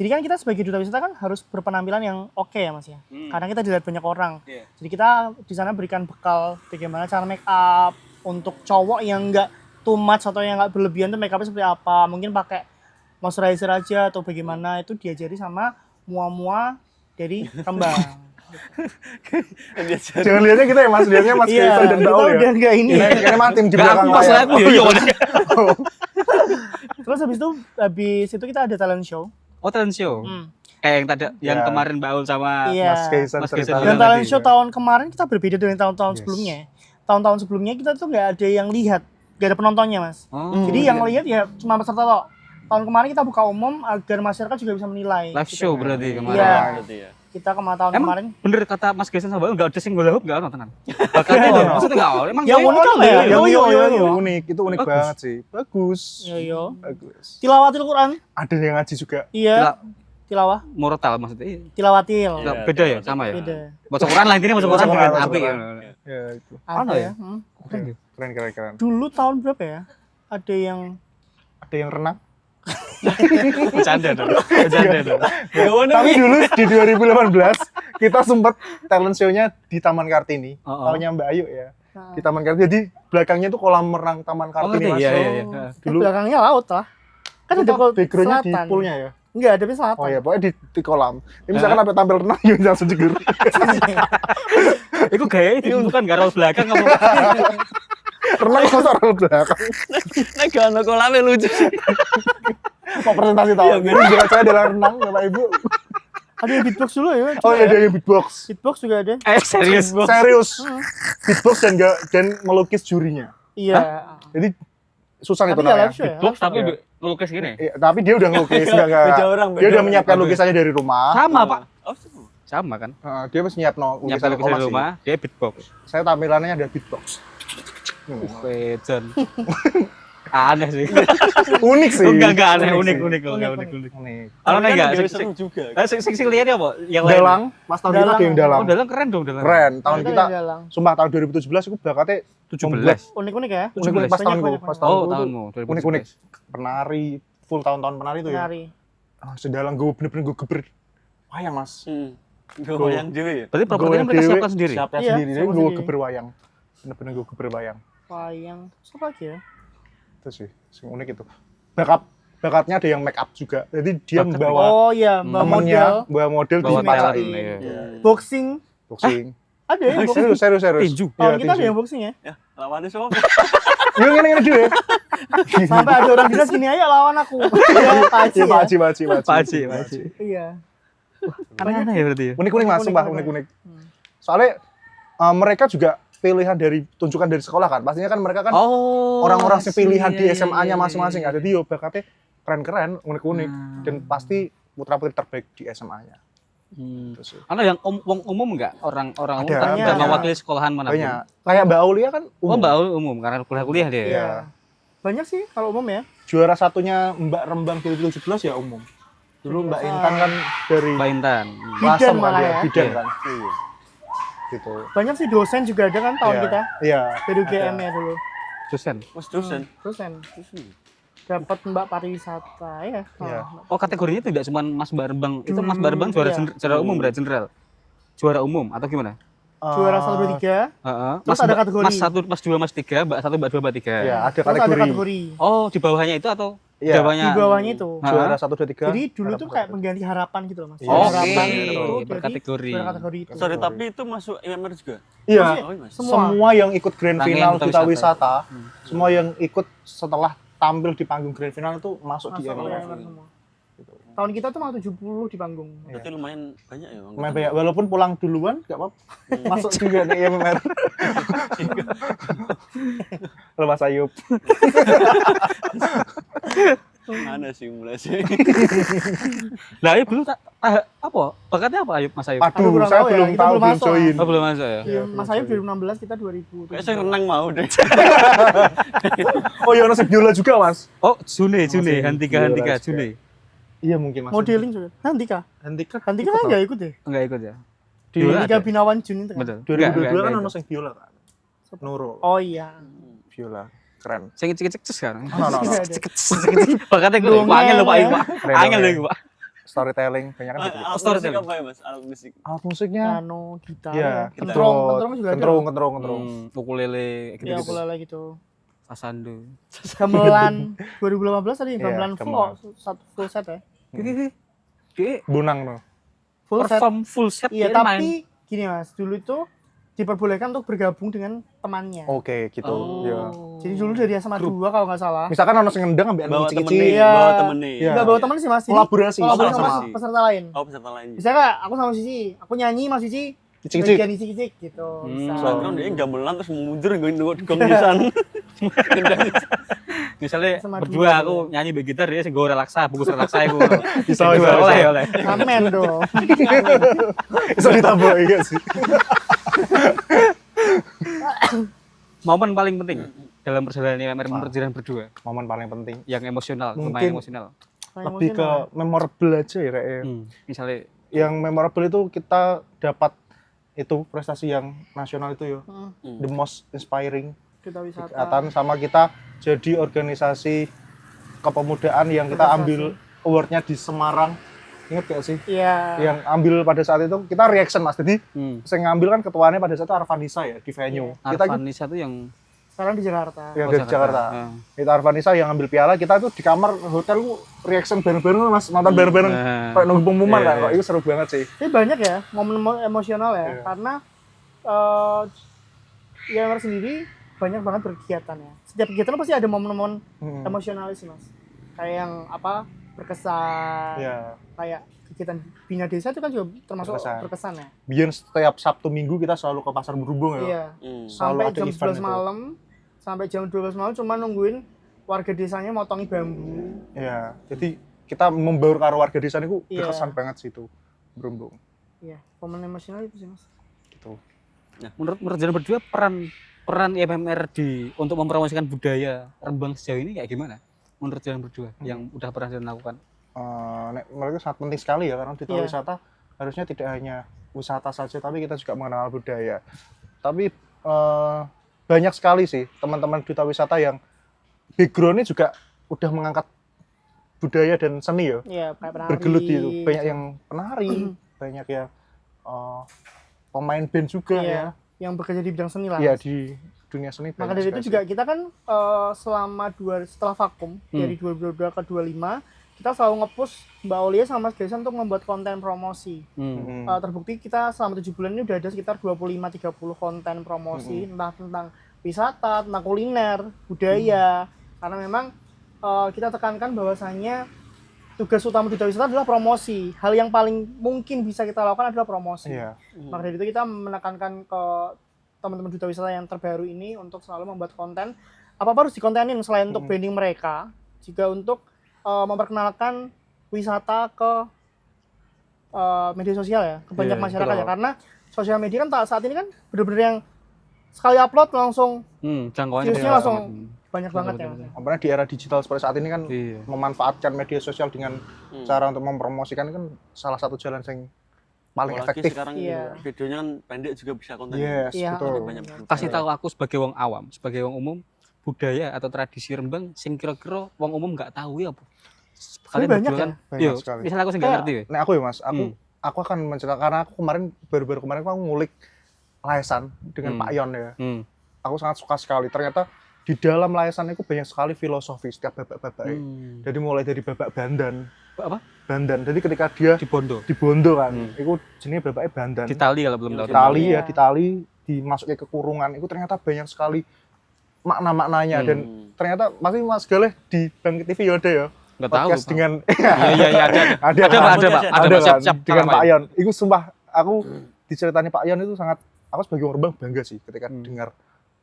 kan kita sebagai duta wisata kan harus berpenampilan yang oke ya Mas ya. Karena kita dilihat banyak orang. Jadi kita di sana berikan bekal bagaimana cara make up untuk cowok yang enggak too much atau yang enggak berlebihan tuh make upnya seperti apa. Mungkin pakai moisturizer aja atau bagaimana itu diajari sama mua-mua dari Rembang. Jangan lihatnya kita ya Mas, lihatnya Mas Iya, Kaisar dan kita Baul ya. udah enggak ini. Kayaknya matim di Enggak belakang aku pas layar. lihat Terus habis itu kita ada talent show. Oh, talent show. Kayak yang tadi yang Ya. kemarin Baul sama Iya. Mas Kaisan Mas cerita. Kaisan Dan bilang talent tadi, show ya. tahun kemarin kita berbeda dengan tahun-tahun Yes. sebelumnya. Tahun-tahun sebelumnya kita tuh nggak ada yang lihat, nggak ada penontonnya mas. Oh, Jadi yang lihat ya cuma peserta toh. Tahun kemarin kita buka umum agar masyarakat juga bisa menilai. live show berarti kemarin. Iya. Berarti ya. Kita tahun Emang kemarin. bener kata Mas Kaisan sama Baul enggak ada sing hula hoop enggak nontonan. Bakatnya itu maksudnya enggak emang Yang unik apa ya? Yang Yo, yo, yo. unik, itu unik Bagus. banget sih. Bagus. Yo. Bagus. Tilawatil Quran. Ada yang ngaji juga. Iya. Tilawah. Mortal maksudnya. Iya. Tilawatil. Iya. Beda ya sama ya. Beda. Baca Quran lah intinya baca Quran Baca Quran, kan baca apik. Quran. Ya. Ya itu. Ada Ada ya. ya? Keren keren keren. Dulu tahun berapa ya? Ada yang Ada yang renang. Bercanda dong. Bercanda dong. Tapi dulu di 2018 kita sempat talent show-nya di Taman Kartini. Oh. Taunya Mbak Ayu ya. Di Taman Kartini. Jadi belakangnya itu kolam renang Taman Oh, Kartini. ngerti? Mas. Iya, iya, iya. Dulu belakangnya laut lah. Kan ada itu background-nya di selatan. poolnya ya. Enggak, ada di selatan. Oh ya, pokoknya di kolam. Ini misalkan apa tampil renang, ya langsung jegur. Iku gaya itu bukan garau belakang apa. Renang masa orang belakang. Nek gak ono kolame lucu sih. Mau presentasi tahu. Jadi juga saya adalah renang, Bapak Ibu. Ada yang beatbox dulu ya. Oh iya, ada yang beatbox. Beatbox juga ada. Serius. Serius. Beatbox dan melukis jurinya. Iya. Jadi susah Tapi itu nggak namanya. live show ya? Box tapi Iya. ngelukis gini. Iya, tapi dia udah ngelukis, enggak. Beda orang, beda Dia udah orang. menyiapkan Oke. lukisannya dari rumah. Sama, Pak. Oh, semua. Sama kan? Dia masih nyiap Nyampe lukisan lukis di rumah, dia beatbox. Saya tampilannya ada beatbox. Wejon. Aneh sih. Unik sih. Enggak aneh, Unik unik sih. unik Unik. unik. Unik. Kalau Tapi kan enggak gawe sing seru juga. sing lihatnya apa? Yang lain. Dalang, Mas tahun kita ada yang dalang. Oh, dalang keren dong dalang. Keren. Tahun Kita kita, yang dalang. sumpah tahun 2017 itu bakatnya 17. Unik-unik ya. unik-unik pas Banyak, tahunku. banyak, Pas banyak. tahunku Oh, tuh tahunmu. unik-unik. Penari, full tahun-tahun penari itu ya. Menari. Sedalang gue bener-bener gue geber. Wayang mas. Gue yang dewe ya. Berarti propertinya mereka dewe, siapkan sendiri. Siapkan Iya, sendiri. Jadi siapkan gue sendiri. geber wayang. Bener-bener gue geber wayang. Wayang. Siapa lagi ya? Itu sih, sing unik itu. Bakatnya ada yang make up juga. Jadi dia Bakat membawa Oh iya, Mbak model. temennya, bawa model Bawa di talent. pacarin. Iya. Boxing. Boxing. Ada ya boxing. Serius. Tinju. Tahun kita ada yang boxing ya. Ya, lawannya siapa? Iya ngene dulu ya. Sampai ada orang bilang gini aja lawan aku. Iya, Pak Haji Iya ya. Paci. Paci. Iya. Aneh ya berarti ya. Unik-unik mas, sumpah unik-unik. Soalnya mereka juga pilihan dari tunjukkan dari sekolah kan. Pastinya kan mereka kan Oh. orang-orang pilihan di iya, SMA-nya iya, masing-masing. iya. Jadi yo bakatnya keren-keren, unik-unik dan pasti putra-putri terbaik di SMA-nya. Itu sih. Ada yang wong umum enggak? Orang-orang umum Ada, tapi enggak banyak. mewakili sekolahan manapun. Banyak. Kayak Mbak Aulia kan Oh, Mbak Aul umum karena kuliah dia. Iya. Banyak sih kalau umum ya. juara satunya Mbak Rembang 2017 ya umum. Dulu Mbak Intan kan dari Mbak Intan. Bidan Lasem kan malah dia, ya. bidan Iya. kan. Iya. Gitu. Banyak sih dosen juga ada kan tahun Iya. kita. Iya. Dari UGM ya dulu. Dosen. Mas dosen. Dosen. Dapat Mbak pariwisata ya. Iya. Oh, kategorinya tidak cuma Mas Barbang. Itu Mas Barbang juara Iya. juara umum berarti general. Juara umum atau gimana? Juara 1 2 3. Heeh. Terus ada kategori. Mas 1, Mas 2, Mas 3, Mbak 1, Mbak 2, Mbak 3. Iya, ada Terus ada kategori. kategori. Oh, di bawahnya itu atau Iya. di bawahnya? Di bawahnya itu. Juara 1 2 3. Jadi dulu tuh kayak pengganti harapan gitu loh Mas. Iya. Oke, Harapan itu jadi berkategori. berkategori itu. Sorry, tapi itu masuk IMR juga. Iya. Oh, Mas. Semua yang ikut grand Rangkaian final Duta Duta Wisata. Wisata, semua yang ikut setelah tampil di panggung grand final itu masuk di Masuk MMR. IMR semua. Tahun kita tuh mau 70 di panggung. Berarti lumayan banyak ya, Bang. Lumayan banyak, walaupun pulang duluan nggak apa-apa. Masuk juga di MMR. Halo Mas Ayub. Mana sih mulai sih? Lah, Ayub belum apa? Bakatnya apa Ayub, Mas Ayub? Aduh, belum saya tahu ya, belum kita tahu, belum belum masuk, join. Oh, belum masuk ya? Iya, Mas Ayub 2016 kita 2000. Kayak saya renang mau deh. Oh, ya ono biola juga, Mas. Oh, June, Masih Hantika, juara juga. June. Iya, mungkin Mas. Modeling juga. Handika. Handika. Handika kan enggak ikut deh. Enggak ikut ya? Di Biola Handika ada? Binawan Jun itu kan. Betul. 2022 kan Enggak ono sing biola kan. Nurul. Oh iya. Biola. Keren. Sing cek kan. Ono. Iya, ada. Bakatnya gue Dongeng, angel lho Pak Ayub, ya. Pak. Keren, Angel keren. lho, Pak. Storytelling banyak kan gitu. Alat musik storytelling. apa ya, Mas? Alat musik. Alat musiknya Piano, gitar. iya, ya. Kentrong juga ada. kentrong. Ukulele Iya, gitu-gitu. ukulele gitu. Sasando. Gamelan 2018 tadi Iya, gamelan gamelan. full set ya. Dia Bunang no. Full set. perform full set Iya, dia main. tapi gini Mas, dulu itu diperbolehkan untuk bergabung dengan temannya. Oke, gitu. Oh. Ya. Jadi dulu dari SMA 2 kalau nggak salah. Misalkan ono sing ngendang ambek Bawa kecil-kecil. temennya, Iya. bawa temennya. Iya. Enggak bawa teman sih Mas. Jadi Kolaborasi. kolaborasi sama Kolaborasi. peserta lain. Oh, peserta lain. Bisa nggak? Aku sama Cici, aku nyanyi Mas Cici. Kicik-kicik. Bagian icik-icik gitu. Bisa. Soalnya dia gamelan terus mundur nggak gong nisan. Misalnya Sama berdua dua, aku nyanyi be gitar dia sing go relaksa, bungkus relaksa aku. Bisa, Berdua, bisa. oleh. Ngamen dong. Bisa ditambah iya sih. Momen paling penting dalam perjalanan IMR perjalanan berdua Momen paling penting. yang emosional, Mungkin- lumayan emosional. Lebih ke memorable aja ya kayaknya. Misalnya Yang memorable itu kita dapat itu prestasi yang nasional itu ya. The most inspiring Duta wisata. kegiatan sama kita jadi organisasi kepemudaan yang kita Prestasi. ambil awardnya di Semarang. Ingat gak sih? Iya. Yang ambil pada saat itu kita reaction Mas. Jadi saya ngambil kan ketuanya pada saat itu Arvanisa ya di venue. Kita Arvanisa tuh yang Sekarang di Jakarta. yang dari Jakarta. Ah. Itu Arvanisa yang ambil piala, kita tuh di kamar hotel tuh reaction bareng-bareng Mas, nonton bareng-bareng. Kayak nunggu pengumuman Iya, kan. iya. Kok itu seru banget sih. Tapi banyak ya momen emosional ya, Iya. karena IMR sendiri banyak banget berkegiatan ya. Setiap kegiatan pasti ada momen-momen emosionalis Mas. Kayak yang apa berkesan. Iya. Kayak kegiatan bina desa itu kan juga termasuk Berkesan. berkesan ya. Biar setiap Sabtu Minggu kita selalu ke pasar berhubung ya. Iya. Hmm. Selalu Sampai ada jam event 11 itu. malam, sampai jam 12 malam cuma nungguin warga desanya motongi bambu. Iya. Jadi kita membaur karo warga desa niku Iya. berkesan banget sih itu. Berhubung Iya, momen emosional itu sih Mas. gitu. menurut jalan berdua peran IMMR untuk mempromosikan budaya Rembang sejauh ini kayak gimana? Menurut jalan berdua yang udah pernah dilakukan. Mereka sangat penting sekali ya karena duta Iya. wisata harusnya tidak hanya wisata saja tapi kita juga mengenal budaya. Tapi banyak sekali sih teman-teman duta wisata yang background-nya juga udah mengangkat budaya dan seni ya. Iya, kayak penari. Bergelut di itu. Banyak yang penari, banyak yang pemain band juga Iya, ya. yang bekerja di bidang seni lah. Iya di dunia seni. Maka banyak dari itu sekali juga sih. kita kan setelah vakum dari 2022 ke 25 kita selalu nge-push Mbak Aulia sama Mas Gaisa untuk membuat konten promosi. Terbukti kita selama 7 bulan ini udah ada sekitar 25-30 konten promosi entah tentang wisata, tentang kuliner, budaya. Karena memang kita tekankan bahwasannya tugas utama duta wisata adalah promosi. Hal yang paling mungkin bisa kita lakukan adalah promosi. Iya. Maka dari itu kita menekankan ke teman-teman duta wisata yang terbaru ini untuk selalu membuat konten. Apa-apa harus dikontenin selain untuk branding mereka, juga untuk memperkenalkan wisata ke media sosial ya, ke banyak Iya, masyarakat ya. betul. Karena sosial media kan saat ini kan bener-bener yang sekali upload langsung Jangkauannya viewsnya banyak langsung banget. banyak banget ya. Betul. Apalagi di era digital seperti saat ini kan Iya. memanfaatkan media sosial dengan cara untuk mempromosikan kan salah satu jalan yang paling Apalagi efektif. sekarang Iya. videonya kan pendek juga bisa konten. Yes, Iya. betul. Banyak Kasih tahu aku sebagai wong awam, sebagai wong umum, budaya atau tradisi Rembang sing kira-kira wong umum nggak tahu ya apa. Sebenarnya banyak berdua ya? Banyak Yo, sekali. misalnya aku sih nggak ngerti ya. Nah aku ya mas, aku akan menceritakan karena aku kemarin baru-baru kemarin aku ngulik layasan dengan Pak Yon ya. Aku sangat suka sekali. Ternyata di dalam layasan itu banyak sekali filosofi setiap babak-babak. Jadi mulai dari babak bandan. Apa? Bandan. Jadi ketika dia Di Bondo. di Bondo kan, itu jenis babaknya bandan. Di tali kalau belum tahu. Ditali Iya. ya, ditali, dimasukin ke kurungan. Itu ternyata banyak sekali makna-maknanya dan ternyata masih Mas Galeh di Bangkit TV ya ada ya. Nggak tahu. Podcast dengan Iya ada. ada Ada kan? Pak, ada Pak. Ada Pak, kan? siap. Dengan Pak Pak Yon. Itu sumpah aku diceritani Pak Yon itu sangat aku sebagai orang Rembang bangga sih ketika dengar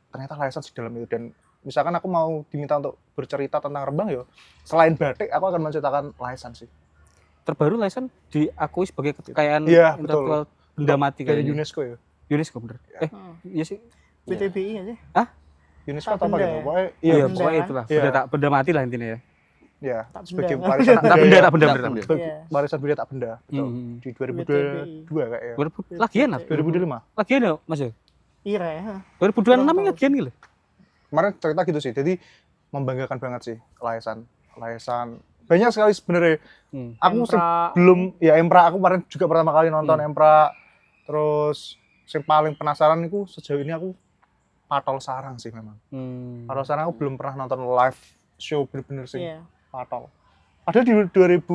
ternyata layasan di dalam itu dan misalkan aku mau diminta untuk bercerita tentang Rembang ya selain batik aku akan menceritakan layasan sih. Terbaru Laisan diakui sebagai kekayaan Iya, intelektual benda mati Dari kayaknya. UNESCO ya. UNESCO bener. Iya sih. BTBI aja. UNESCO Tak atau apa benda gitu. ya? Pokoknya Iya, iya, benda pokoknya kan? itulah. Iya. Benda mati lah intinya ya. ya Tak sebagai benda. warisan Tak benda, tak benda, tak benda. sebagai Iya. warisan budaya tak benda. Betul. Hmm. Di 2022 kayaknya. Lagian lah. 2025. Lagian ya Mas ya. Iya ya. 2026 ingat kan gitu. Kemarin cerita gitu sih. Jadi membanggakan banget sih layasan. Banyak sekali sebenarnya. Aku Empra. belum ya Empra aku kemarin juga pertama kali nonton Empra. Terus yang paling penasaran itu sejauh ini aku Patol Sarang sih memang. Patol Sarang aku belum pernah nonton live show bener-bener sih Iya. Patol. Padahal di 2016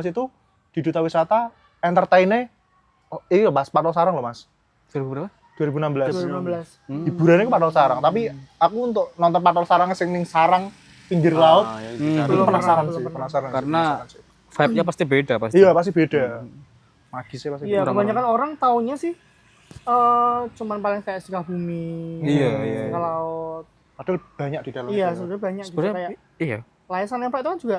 itu di Duta Wisata entertain-nya iya Mas Patol Sarang loh Mas. 2000 berapa? 2016. 2016. Hiburannya ke Pathol Sarang, tapi aku untuk nonton Pathol Sarang sing ning sarang pinggir laut yang Hmm. dicari. belum penasaran belum sih, pernah. penasaran sih, Karena penasaran sih. vibe-nya pasti beda pasti. Iya, pasti beda. Magisnya pasti Iya, beda. kebanyakan orang taunya sih cuman paling kayak Sukabumi, Iya. ke laut. Padahal banyak di dalam Iya, itu. sebenarnya banyak gitu Sebenarnya kayak iya. Layasan Emprak itu kan juga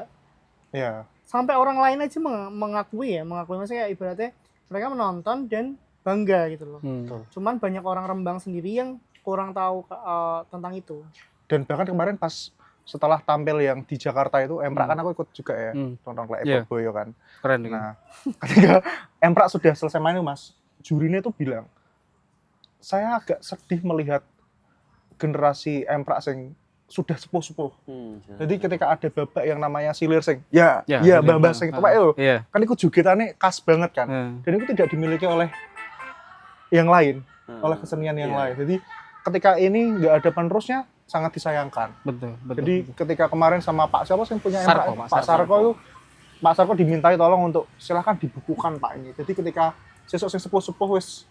Iya. sampai orang lain aja mengakui maksudnya kayak ibaratnya mereka menonton dan bangga gitu loh. Betul. Cuman banyak orang Rembang sendiri yang kurang tahu tentang itu. Dan bahkan kemarin pas setelah tampil yang di Jakarta itu Emprak kan aku ikut juga ya, nonton kayak Iya. Boyo kan. Keren nih. Nah, ketika Emprak sudah selesai main itu, Mas, jurinya itu bilang, saya agak sedih melihat generasi Emprak sing sudah sepuh-sepuh. Jadi ketika ada babak yang namanya Silir sing, ya Mbah sing tuwek itu, Iya. kan itu jogetannya khas banget kan. Heeh. Dan itu tidak dimiliki oleh yang lain, oleh kesenian yang lain. Jadi ketika ini nggak ada penerusnya, sangat disayangkan. Betul. Jadi ketika kemarin sama Pak siapa sih yang punya Sarko, Emprak? Pak Pak Sarko itu, Pak Sarko dimintai tolong untuk silahkan dibukukan Pak ini. Jadi ketika sesuk sing sepuh-sepuh wis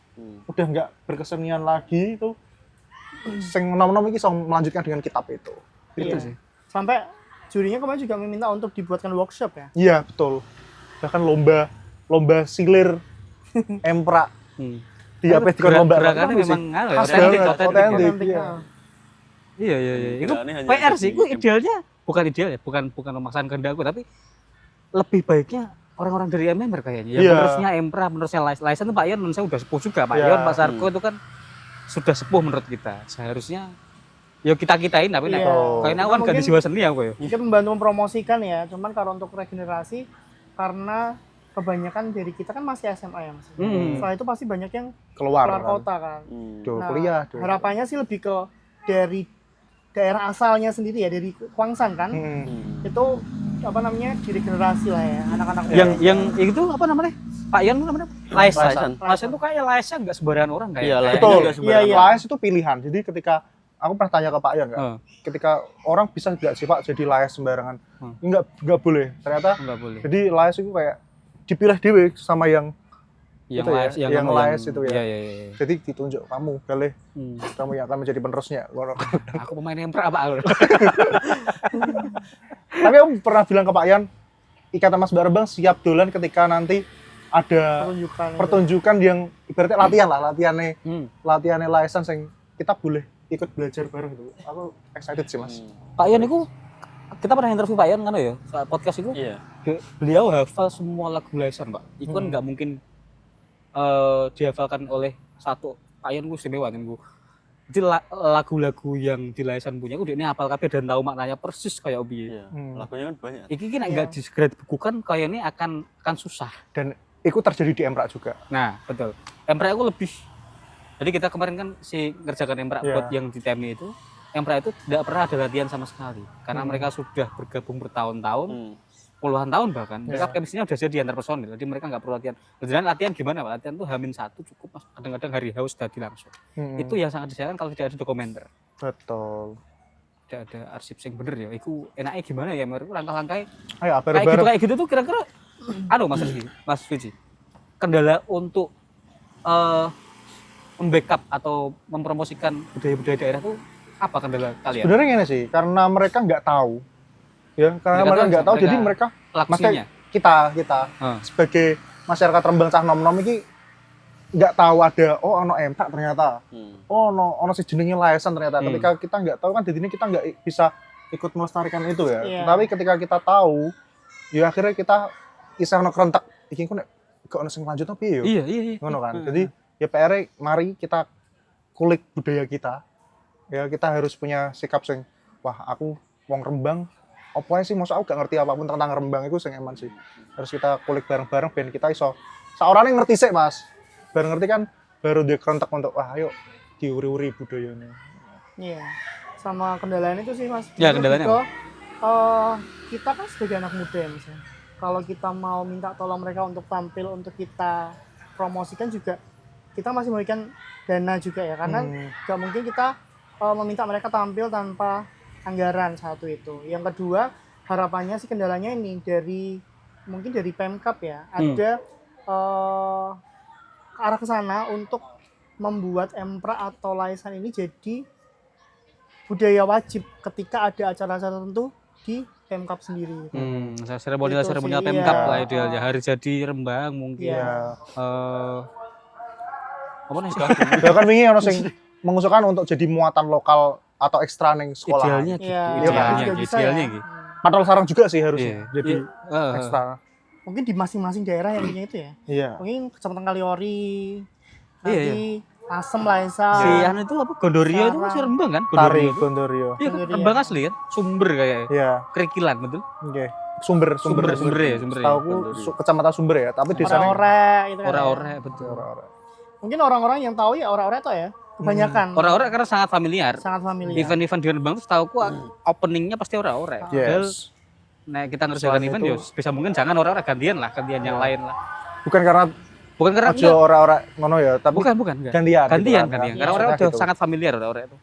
udah nggak berkesenian lagi itu, sing nom-nom iki iso melanjutkan dengan kitab itu. Itu Iya. sih. Sampai jurinya kemarin juga meminta untuk dibuatkan workshop ya. Iya betul. Bahkan lomba silir Emprak di apa di lomba Gerakannya apa sih? memang anu ya, Khas otentik, banget, otentik. otentik. Otentik, iya. Iya. Itu Gerakannya hanya PR sih, itu bikin- idealnya bukan ideal ya, bukan memaksakan kehendakku, tapi lebih baiknya orang-orang dari MMR kayaknya. Yang Iya. menerusnya Empra, menerusnya Laisan itu Pak Yon menurut saya udah sepuh juga. Pak Iya. Yon, Pak Sarko itu kan sudah sepuh menurut kita. Seharusnya ya kita-kitain tapi Iya. kayaknya aku kan gak di Mungkin- jiwa seni aku ya. Kita membantu mempromosikan ya. Cuman kalau untuk regenerasi karena kebanyakan dari kita kan masih SMA ya Mas. Setelah itu pasti banyak yang Keluar keluar kan. kota kan. Duh, Nah, kuliah. duh. harapannya sih lebih ke dari daerah asalnya sendiri ya, dari Kwangsang kan. Itu apa namanya, diregenerasi lah ya anak-anak muda. Yang itu apa namanya? Pak Yon itu namanya Laisan. Laisan. Laisan itu kayak Laisan enggak sembarangan orang kayak. Iya, kayak- Betul. juga sembarangan. Iya. Laes itu pilihan. Jadi ketika aku pernah tanya ke Pak Yan, Heeh. ketika orang bisa nggak sih Pak jadi laes sembarangan? Nggak boleh. Ternyata Enggak boleh. jadi laes itu kayak dipilih dewe sama yang Yang itu ya, Lais, yang Lais itu ya. Iya. jadi ditunjuk kamu boleh kamu yang akan menjadi penerusnya. Aku pemain Empra apa? Tapi aku pernah bilang ke Pak Yan, Ikatan Mas Barbang siap dolan ketika nanti ada pertunjukan yang ibaratnya latihan lah, latihannya Laisan sing kita boleh ikut belajar bareng gitu. Aku excited sih Mas. Pak Yon itu kita pernah interview Pak Yon kan ya, saat podcast itu. Iya. Beliau hafal semua lagu Laisan, Pak. Itu kan nggak mungkin dihafalkan oleh satu. Pak Yon itu istimewa kan Bu. Jadi lagu-lagu yang di Laisan punya itu dia hafal kabeh dan tahu maknanya persis kayak Obi. Iya. Lagunya kan banyak. Iki kan nggak segera dibukukan kayak ini akan susah. Dan itu terjadi di Emprak juga. Nah, betul. Empra itu lebih. Jadi kita kemarin kan ngerjakan Empra buat yang di TMI itu. Empra itu tidak pernah ada latihan sama sekali. Karena mereka sudah bergabung bertahun-tahun, puluhan tahun bahkan. Mereka chemistry-nya udah jadi antar personil. Jadi mereka nggak perlu latihan. Dan latihan gimana Pak? Latihan tuh H-1 cukup Mas. Kadang-kadang hari haus jadi langsung. Itu yang sangat disayangkan kalau tidak ada dokumenter. Betul. Tidak ada arsip yang bener ya. Itu enaknya gimana ya? Mereka langkah-langkahnya Ayo kayak gitu tuh kira-kira Mas Fiji, kendala untuk membackup atau mempromosikan budaya-budaya daerah tuh apa kendala kalian? Sebenarnya gini sih, karena mereka nggak tahu, ya karena mereka nggak tahu, jadi mereka, maksudnya kita sebagai masyarakat Rembang cah nom-nom ini nggak tahu ada ono Emprak ternyata, ono si jenenge Laisan ternyata. Ketika kita nggak tahu kan, di sini kita nggak bisa ikut melestarikan itu ya. Tapi ketika kita tahu, ya akhirnya kita kisah ono kerentek, iki ku nek gak ono sing lanjut tapi yo. Iya. Ngono kan. Jadi ya PR mari kita kulik budaya kita. Ya kita harus punya sikap sing wah aku wong Rembang apa sih masa aku gak ngerti apapun tentang Rembang itu sing eman sih. Harus kita kulik bareng-bareng ben kita iso saorane ngerti sik Mas. Baru ngerti kan baru dia kerentek untuk wah ayo diuri-uri budayanya. Iya. Sama kendalanya itu sih Mas. Ya kendalanya. Kita kan sebagai anak muda ya misalnya. Kalau kita mau minta tolong mereka untuk tampil untuk kita promosikan juga kita masih memberikan dana juga ya karena gak mungkin kita meminta mereka tampil tanpa anggaran satu itu. Yang kedua harapannya sih kendalanya ini mungkin dari Pemkab ya ada ke arah ke sana untuk membuat Empra atau Laisan ini jadi budaya wajib ketika ada acara-acara tertentu di Pemkab sendiri. Seremonial Itu sih, Pemkab iya. lah idealnya. Hari jadi Rembang mungkin. Iya. Apa nih? Ya kan wingi ono sing mengusulkan untuk jadi muatan lokal atau ekstra ning sekolah. Idealnya gitu. Iya, Idealnya, juga bisa idealnya ya. gitu. Patrol sarang juga sih harusnya. Iya. Jadi ekstra. Mungkin di masing-masing daerah yang punya itu ya. Iya. Mungkin Kecamatan Kaliori, Iya, nanti Asem, Laisan. Si anu itu apa? Gondorio itu masih Rembang kan? Tari Gondorio itu. Gondorio. Iya kan Gondorio. Rembang asli kan? Sumber kayak Iya. Kerikilan betul. Oke. Sumber ya, sumber ya. Setahuku kecamatan Sumber ya, tapi di sana Ora-ora itu kan. Ora-ora betul. ora-ora. Mungkin orang-orang yang tahu ya ora-ora itu ya. Kebanyakan. Ora-ora karena sangat familiar. Sangat familiar. Event-event di Rembang tuh setahuku openingnya pasti ora-ora. Padahal Yes. nah kita ngerjakan Selain event itu- ya bisa mungkin jangan ora-ora gantian yang lain lah. Bukan karena Bukan karena aja ora-ora ngono ya, tapi bukan enggak. gantian. Gantian. gitu kan. Karena ora-ora Maksudnya udah gitu. sangat familiar ora-ora itu.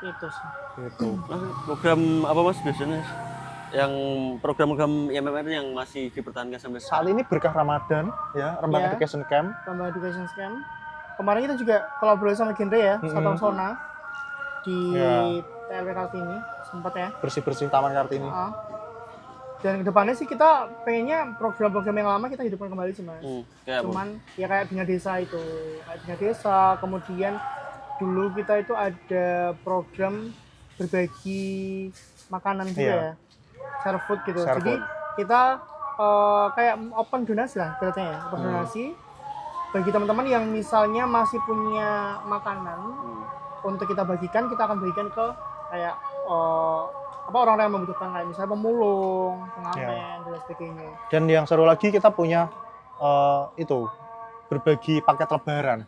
Itu sih. Gitu. Mas, program apa Mas biasanya? Yang program-program IMMR yang masih dipertahankan sampai Saat ini berkah Ramadan ya, Rembang Iya. Education Camp. Tambah Education Scam. Kemarin kita juga kolaborasi sama Genre ya, Satwa Sona di Iya. TLW Kartini sempat ya. Bersih-bersih Taman Kartini. Dan kedepannya sih kita pengennya program-program yang lama kita hidupkan kembali sih mas. kayak apa? Cuman ya kayak Bina Desa itu, kayak Bina Desa. Kemudian dulu kita itu ada program berbagi makanan juga Iya. ya, share food gitu. Share Jadi food. kita kayak open donasi lah berarti ya, open donasi bagi teman-teman yang misalnya masih punya makanan untuk kita bagikan, kita akan bagikan ke kayak apa orang-orang yang membutuhkan kayak misalnya pemulung, pengamen dan sebagainya. Dan yang seru lagi kita punya itu berbagi paket lebaran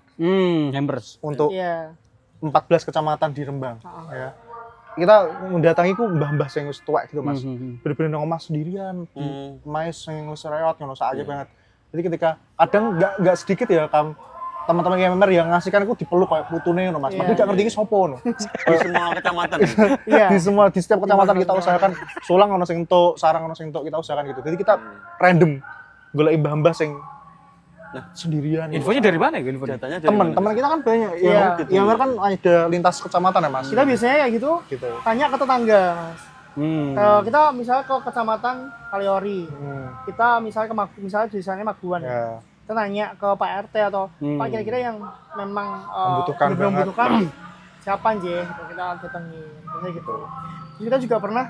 Hampers. untuk Iya. 14 kecamatan di Rembang. Heeh. Ya. Kita mendatangi ku mbah-mbah sing wis tuwek gitu Mas. Hmm. Bener-bener nang omah sendirian, mais sing wis reot ngono sak aja Iya. banget. Jadi ketika kadang nggak sedikit ya teman-teman IMMR yang ngasihkan aku dipeluk kayak putune ngono Mas. Iya, Padahal gak ngerti iki sapa ngono. Di semua kecamatan. Iya. Di setiap kecamatan kita usahakan Sulang ono sing entuk, Sarang ono sing entuk, kita usahakan gitu. Jadi kita random golek mbah-mbah sing sendirian. Infonya dari mana ya infonya? Datanya dari mana? Teman-teman kita kan banyak. Iya. Ya, IMMR kan ada lintas kecamatan ya Mas. Kita biasanya kayak gitu Gitu. tanya ke tetangga mas. Kalau kita misalnya ke kecamatan Kaliori, kita misalnya misalnya desanya Maguan, Ya. kita tanya ke Pak RT atau Pak kira-kira yang memang Membutuhkan benar-benar banget. membutuhkan siapa aja kita datengin, biasanya gitu. Terus kita juga pernah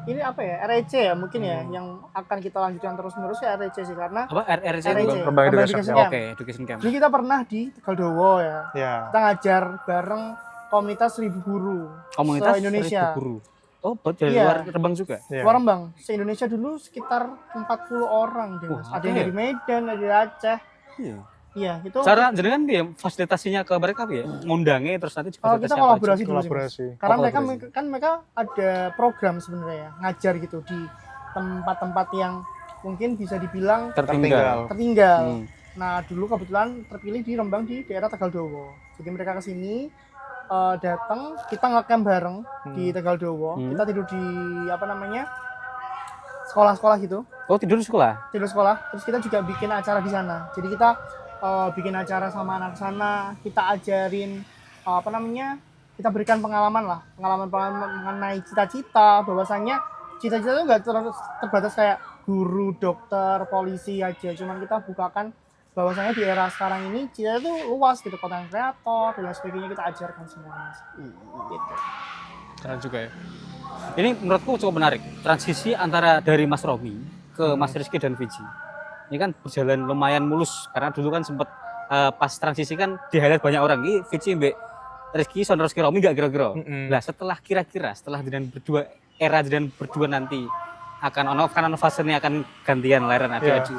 ini apa ya REC ya mungkin ya yang akan kita lanjutkan terus-menerus ya REC sih karena Apa RRC? REC, Rembang Rembang Education Education Camp. Camp. Oke, education camp. Jadi kita pernah di Tegaldowo ya. Ya. Kita ngajar bareng komunitas 1000 guru Komunitas se-Indonesia. 1000 guru. Oh, dari Iya. luar Rembang juga. Ya. Luar Rembang, se-Indonesia dulu sekitar 40 orang deh, Mas. Wah, Ada yang ada dari Medan, ada dari Aceh. Iya. Iya, itu Cara jenengan ya fasilitasinya ke mereka ya? Ngundangnya terus nanti kalau kita kolaborasi dulu sih, Mas. Kolaborasi. Karena Oh, mereka kolaborasi. kan mereka ada program sebenarnya ya, ngajar gitu di tempat-tempat yang mungkin bisa dibilang tertinggal. tertinggal. Hmm. Nah, dulu kebetulan terpilih di Rembang di daerah Tegaldowo. Jadi mereka ke sini datang, kita ngecamp bareng di Tegaldowo. Kita tidur di apa namanya? Sekolah-sekolah gitu. Oh, tidur di sekolah? Tidur sekolah, terus kita juga bikin acara di sana. Jadi kita bikin acara sama anak sana, kita ajarin apa namanya, kita berikan pengalaman mengenai cita-cita, bahwasannya cita-cita itu nggak terbatas kayak guru, dokter, polisi aja, cuman kita bukakan bahwasanya di era sekarang ini cita itu luas gitu, konten kreator dan lain sebagainya kita ajarkan semuanya. Gitu. Keren juga ya. Ini menurutku cukup menarik. Transisi antara dari Mas Romi ke Mas Rizky dan Viji. Ini kan berjalan lumayan mulus karena dulu kan sempat pas transisi kan di highlight banyak orang. Ini Viji mbak Rizky, Son Rizky Romi gak kira-kira. Nah setelah kira-kira setelah dengan berdua era dengan berdua nanti akan on fase ini akan gantian lahiran adik-adik.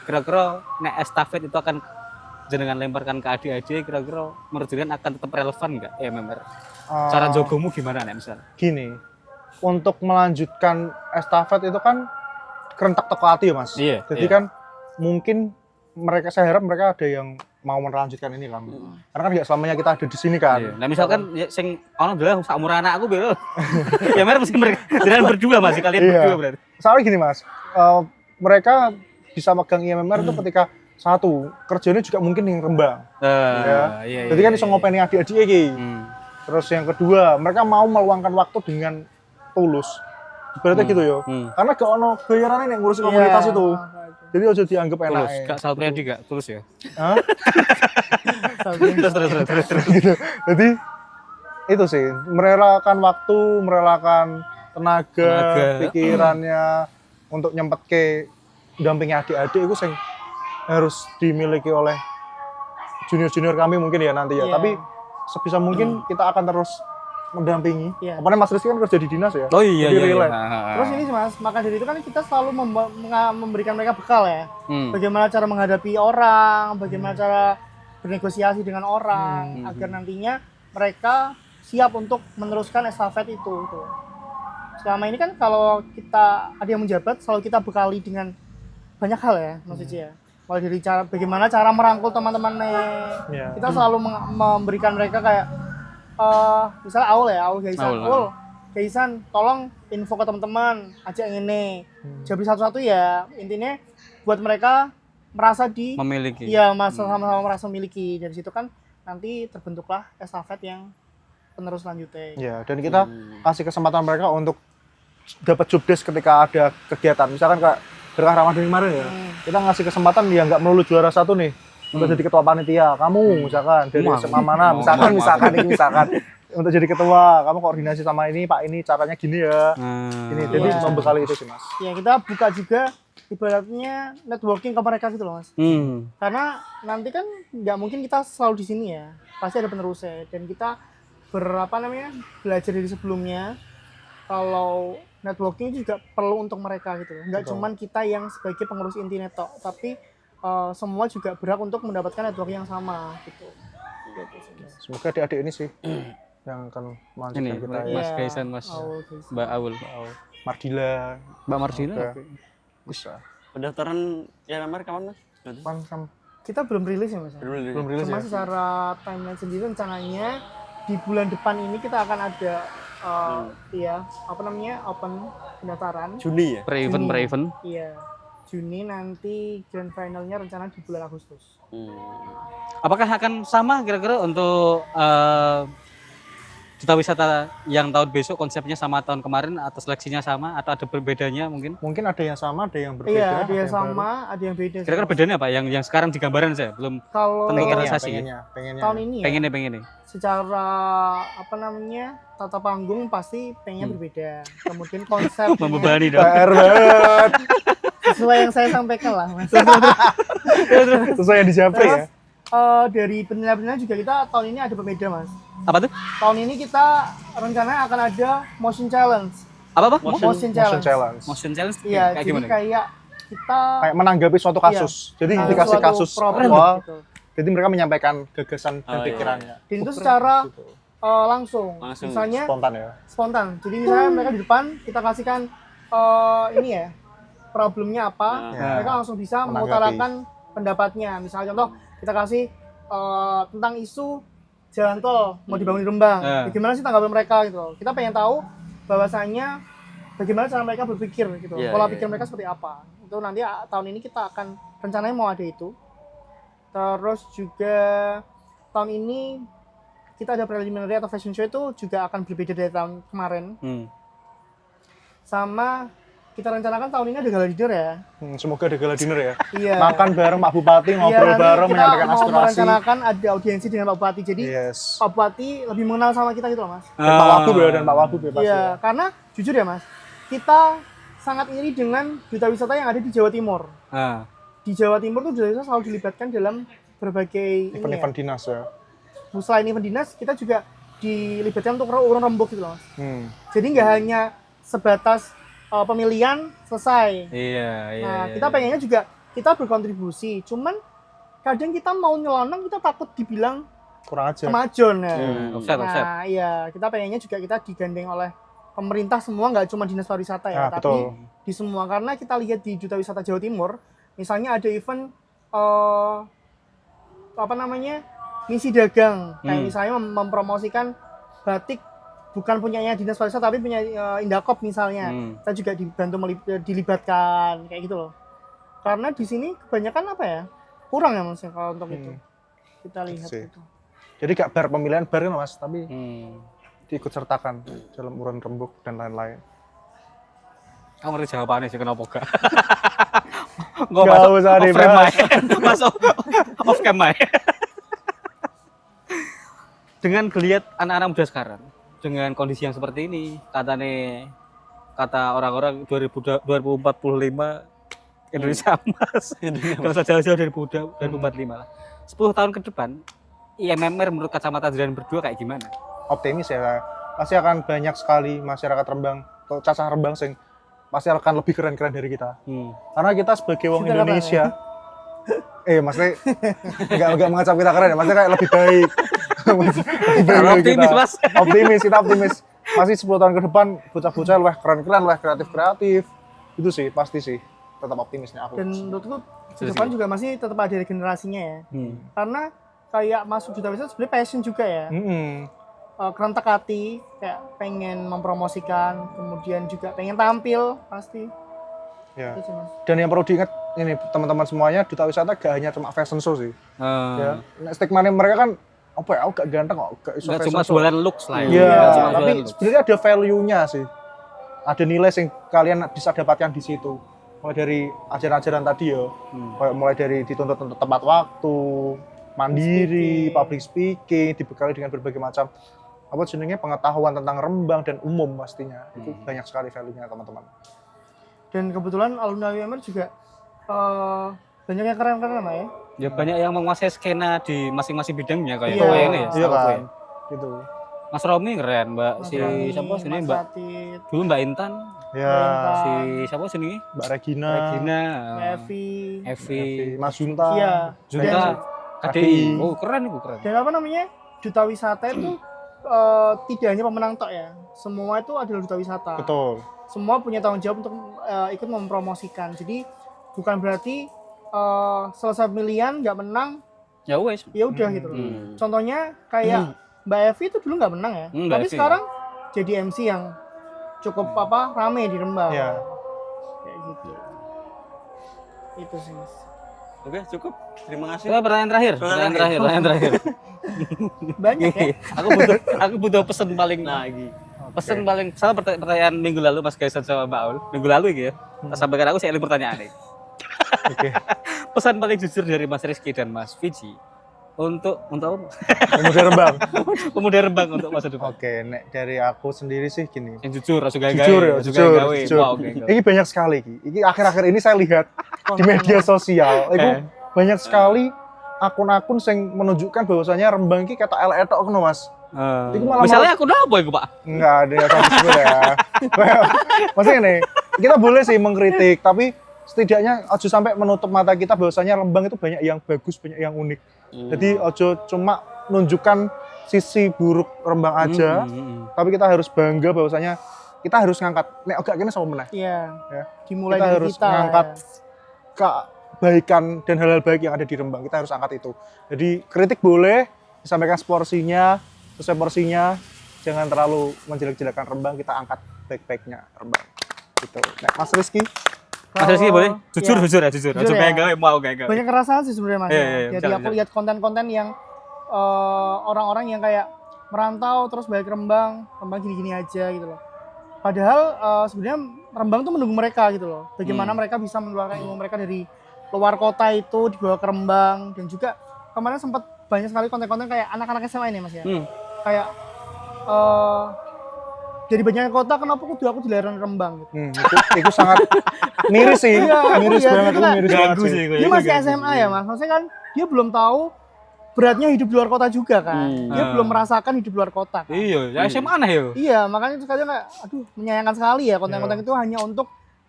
Kira-kira nek estafet itu akan jenengan lemparkan ke adik-adik, kira-kira menurut jenengan akan tetap relevan nggak ya member? Cara jogomu gimana nek misal? Gini, untuk melanjutkan estafet itu kan kerentak teko hati ya Mas. Iya, Jadi iya. kan mungkin saya harap mereka ada yang mau melanjutkan ini kan. Karena kan nggak selamanya kita ada di sini kan. Iya. Nah misalkan ya, sing ono adalah sak umur anak aku bel. Ya mereka mesti mereka jalan berdua masih kalian Iya. berdua berarti. Soalnya gini Mas, mereka bisa megang IMMR itu ketika satu kerjanya juga mungkin yang Rembang. Ya. Iya. Jadi kan iso ngopeni adik-adik iki. Terus yang kedua, mereka mau meluangkan waktu dengan tulus. Berarti gitu ya. Karena gak ono bayarannya yang ngurusin komunitas Iya. itu. Jadi aja dianggap enak. Tulus, Kak Salpriadi gak tulus ya? Hah? Terus. Gitu. Jadi itu sih, merelakan waktu, merelakan tenaga, pikirannya untuk nyempet ke dampingi adik-adik itu sing harus dimiliki oleh junior-junior kami mungkin ya nanti ya. Iya. Tapi sebisa mungkin kita akan terus mendampingi. Iya. Apalagi Mas Rizky kan kerja di dinas ya. Oh iya Jadi iya. relate. Terus ini sih Mas, maka dari itu kan kita selalu memberikan mereka bekal ya. Bagaimana cara menghadapi orang, bagaimana cara bernegosiasi dengan orang agar nantinya mereka siap untuk meneruskan estafet itu. Selama ini kan kalau kita ada yang menjabat selalu kita bekali dengan banyak hal ya Mas Cici ya. Mulai dari cara bagaimana cara merangkul teman-temannya. Iya. Kita selalu memberikan mereka kayak misalnya Aul Gaisan, tolong info ke teman-teman, ajak yang ini. Jadi satu-satu ya, intinya buat mereka merasa memiliki. Iya, sama-sama merasa memiliki. Dari situ kan nanti terbentuklah estafet yang penerus lanjutnya. Ya, dan kita kasih kesempatan mereka untuk dapat job desk ketika ada kegiatan. Misalkan kayak Berkah Ramadan kemarin ya, kita ngasih kesempatan dia nggak melulu juara satu nih, untuk jadi ketua panitia. Kamu misalkan dari SMA mana, misalkan untuk jadi ketua, kamu koordinasi sama ini, Pak ini caranya gini ya. Ini jadi Iya. membekali itu sih Mas. Ya, kita buka juga ibaratnya networking ke mereka gitu loh Mas. Karena nanti kan nggak mungkin kita selalu di sini ya, pasti ada penerusnya. Dan kita belajar dari sebelumnya kalau networking juga perlu untuk mereka gitu loh. Nggak cuman kita yang sebagai pengurus inti netok, tapi semua juga berhak untuk mendapatkan networking yang sama gitu. Semoga adik-adik ini sih yang akan melanjutkan Ini kita ya. Mas Kaisan, Mas Gaisan. Mbak Aul. Mardila, Mbak Marsina. Oke. Bisa. Pendaftaran YMMR kapan Mas? Berarti? Kan Kita belum rilis ya Mas. belum rilis Cuma ya. secara timeline sendiri rencananya di bulan depan ini kita akan ada open pendaftaran. Juni ya? Pre-event. Iya. Juni nanti grand finalnya rencana di bulan Agustus. Apakah akan sama kira-kira untuk Duta Wisata yang tahun besok konsepnya sama tahun kemarin atau seleksinya sama atau ada berbedanya mungkin? Mungkin ada yang sama, ada yang berbeda. Iya, ada yang baru. sama, ada yang beda. Kira-kira bedanya apa? Yang sekarang di gambaran saya belum Kalau tentu Pengennya, terrealisasi. pengennya. tahun ini ya, Pengen nih. secara tata panggung pasti pengennya berbeda. Kemudian konsep Membebani dong. PR banget. sesuai yang saya sampaikan lah Mas. Sesuai yang di Japri ya. Dari penilaian juga kita tahun ini ada berbeda Mas. Apa tuh? Tahun ini kita rencananya akan ada motion challenge. Apa? Motion Motion challenge. challenge. Motion challenge Iya, kayak jadi gimana? kayak kita Kayak menanggapi suatu kasus. Jadi ada dikasih suatu kasus problem wah, gitu. jadi mereka menyampaikan gagasan dan Oh, iya. pikirannya. Dan itu secara langsung. Langsung. Misalnya Spontan ya. spontan. Jadi misalnya mereka di depan kita kasihkan ini ya problemnya apa, Ya. mereka langsung bisa Menanggapi. mengutarakan pendapatnya. Misalnya contoh kita kasih tentang isu jalan tol mau dibangun di Rembang. Bagaimana sih tanggapan mereka gitu loh. Kita pengen tahu bahwasannya bagaimana cara mereka berpikir gitu. Iya, Pola iya. pikir mereka seperti apa. Itu nanti tahun ini kita akan rencananya mau ada itu. Terus juga tahun ini kita ada preliminary atau fashion show itu juga akan berbeda dari tahun kemarin. Sama kita rencanakan tahun ini ada gala dinner ya. Semoga ada gala dinner ya. Iya. Makan bareng Pak Bupati, ngobrol nanti bareng, kita menyampaikan mau aspirasi. merencanakan ada audiensi dengan Pak Bupati. Jadi Yes. Pak Bupati lebih mengenal sama kita gitu loh Mas. Dan Pak Wagub ya, dan Pak Wagub ya pasti. Iya, ya. karena jujur ya Mas, kita sangat iri dengan duta wisata yang ada di Jawa Timur. Di Jawa Timur tuh duta wisata selalu dilibatkan dalam berbagai Event-event dinas ya. Selain event dinas, kita juga dilibatkan untuk urun rembuk gitu loh Mas. Jadi nggak hanya sebatas pemilihan selesai. Iya. Nah, kita pengennya juga kita berkontribusi. Cuman kadang kita mau nyelonong, kita takut dibilang Kurang aja. kemajon ya. Offset. Nah, iya, kita pengennya juga kita digandeng oleh pemerintah semua, nggak cuma dinas pariwisata ya, Ah, tapi betul. di semua. Karena kita lihat di Duta Wisata Jawa Timur, misalnya ada event misi dagang, kayak misalnya mempromosikan batik bukan punyanya dinas pariwisata tapi punya Indakop misalnya. Kita juga dibantu dilibatkan kayak gitu loh. Karena di sini kebanyakan apa ya? kurang ya Mas ya kalau untuk itu. Kita lihat Sih. itu. Jadi gak bar pemilihan bar kan Mas, tapi Hmm. diikut sertakan dalam urunan rembuk dan lain-lain. Kamu ngerti jawabannya sih kenapa gak? Nggak usah off frame dibahas. aja. Masuk off cam aja. Dengan geliat anak-anak muda sekarang, dengan kondisi yang seperti ini, kata orang-orang 2045 Indonesia emas. Kalau saja jauh dari 2045 lah. 10 tahun ke depan, IMMR menurut kacamata Adrian berdua kayak gimana? Optimis ya, pasti akan banyak sekali masyarakat Rembang atau cacah Rembang sing pasti akan lebih keren-keren dari kita. Karena kita sebagai wong Kita Indonesia, maksudnya nggak mengacap kita keren ya, maksudnya kayak lebih baik. Optimis, Mas. Kita optimis. Pasti 10 tahun ke depan bocah-bocah lebih keren-keren, lebih kreatif-kreatif. Itu sih pasti sih, tetap optimisnya aku. Dan menurutku ke depan juga masih tetap ada generasinya ya. Karena kayak masuk duta wisata sebenarnya passion juga ya. Kerentak hati, kayak pengen mempromosikan, kemudian juga pengen tampil pasti. Ya. Itu sih, Mas. Dan yang perlu diingat ini teman-teman semuanya, duta wisata gak hanya cuma fashion show sih. Ya. Stigma mereka kan apa ya, aku gak ganteng kok, gak iso Nggak fashion cuma show. jualan looks lah ya. Iya, Nggak cuma tapi jualan looks. sebenarnya ada value-nya sih. Ada nilai yang kalian bisa dapatkan di situ. Mulai dari ajaran-ajaran tadi ya, kayak mulai dari dituntut untuk tepat waktu, mandiri, public speaking, dibekali dengan berbagai macam pengetahuan tentang Rembang dan umum pastinya. Itu banyak sekali value-nya teman-teman. Dan kebetulan alumni UMR juga banyak yang keren-keren lah ya. Ya banyak yang menguasai skena di masing-masing bidangnya kayak Iya. ini ya. Iya setahu kan, gue. gitu. Mas Romi keren, Mbak. Mas Si Rani, siapa sini Mas Mbak? Latit, Dulu Mbak Intan, Ya, si siapa sini? Mbak Regina, Regina, Evi, Evi, Mas Junta, Iya. Junta, Dan- KDI. Oh, keren itu keren. dan apa namanya, duta wisata itu tidak hanya pemenang tok ya, semua itu adalah duta wisata. betul. Semua punya tanggung jawab untuk ikut mempromosikan. Jadi bukan berarti selesai pemilihan nggak menang Ya wes. ya udah gitu loh. Contohnya kayak Mbak Evi itu dulu nggak menang ya, Mbak tapi Evi. sekarang jadi MC yang cukup rame di Rembang. Ya. Kayak gitu. Itu sih Mas. Oke, cukup. Terima kasih. Coba pertanyaan terakhir. Banyak ya. Aku butuh pesan paling lagi. Pesan paling sama pertanyaan minggu lalu Mas Gaisan sama Mbak Aul. Minggu lalu gitu ya. Sampaikan aku saya pertanyaan nih. Oke. Pesan paling jujur dari Mas Rizky dan Mas Fiji untuk Pemuda Rembang. pemuda Rembang untuk masa depan. Oke, nek dari aku sendiri sih gini. Yang jujur, harus gawe. Jujur ya, jujur. Wow, oke. Ini banyak sekali Ki. Ini akhir-akhir ini saya lihat di media sosial, itu banyak sekali akun-akun yang menunjukkan bahwasanya Rembang ini kata etok ngono Mas. Itu malah Misalnya aku apa ya, Pak? enggak ada yang disebut ya. Maksudnya nih, kita boleh sih mengkritik, tapi setidaknya ojo sampai menutup mata kita bahwasanya Rembang itu banyak yang bagus, banyak yang unik. Jadi ojo cuma nunjukkan sisi buruk Rembang aja, tapi kita harus bangga bahwasanya kita harus ngangkat. Nek agak kene sama meneh. Iya. Ya. Dimulai Kita dari harus kita. ngangkat Ya. kebaikan dan hal-hal baik yang ada di Rembang. Kita harus angkat itu. Jadi kritik boleh, disampaikan seporsinya, sesuai porsinya. Jangan terlalu menjelek-jelekan Rembang, kita angkat baik-baiknya Rembang. Gitu. Nah, Mas Rizky, Mas Rizky boleh? Jujur Ya. jujur. Jujur Ojo ya. gawe mau gawe. Banyak kerasan sih sebenarnya Mas. Iya, ya. iya, Jadi misalnya, aku lihat konten-konten yang orang-orang yang kayak merantau terus balik ke Rembang gini-gini aja gitu loh. Padahal sebenarnya Rembang tuh menunggu mereka gitu loh. Bagaimana mereka bisa mengeluarkan ilmu mereka dari luar kota itu dibawa ke Rembang, dan juga kemarin sempat banyak sekali konten-konten kayak anak-anak SMA ini Mas ya. Kayak dari banyak kota kenapa aku dilarang Rembang gitu. itu sangat miris sih. Iya, Miris iya, banget, itu itu kan miris banget sih. Dia masih SMA ya Mas, maksudnya kan dia belum tahu beratnya hidup di luar kota juga kan. Dia belum merasakan hidup di luar kota kan. Iya, ya SMA aneh yo. Iya, makanya itu kadang kayak aduh menyayangkan sekali ya konten-konten itu hanya untuk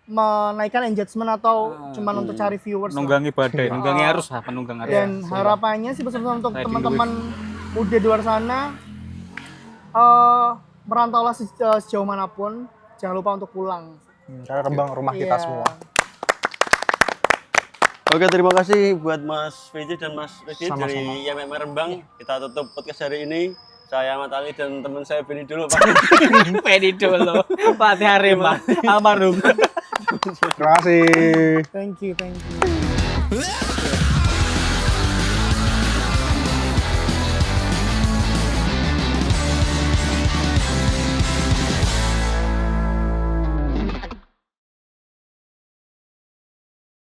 menaikkan engagement atau cuman untuk cari viewers lah. Nunggangi badai, nunggangi arus lah, penunggang arus. Dan harapannya sih pesan untuk Ready teman-teman muda di luar sana, merantaulah sejauh manapun, jangan lupa untuk pulang. Karena Rembang rumah kita Iya. semua. Oke, terima kasih buat Mas Fiji dan Mas Rizky Sama-sama. dari IMMR Rembang. Kita tutup podcast hari ini. Saya Ahmad Ali dan teman saya Benny dulu, Pak. Pedi dulu. Fatih Harimah, almarhum. Terima kasih. Thank you.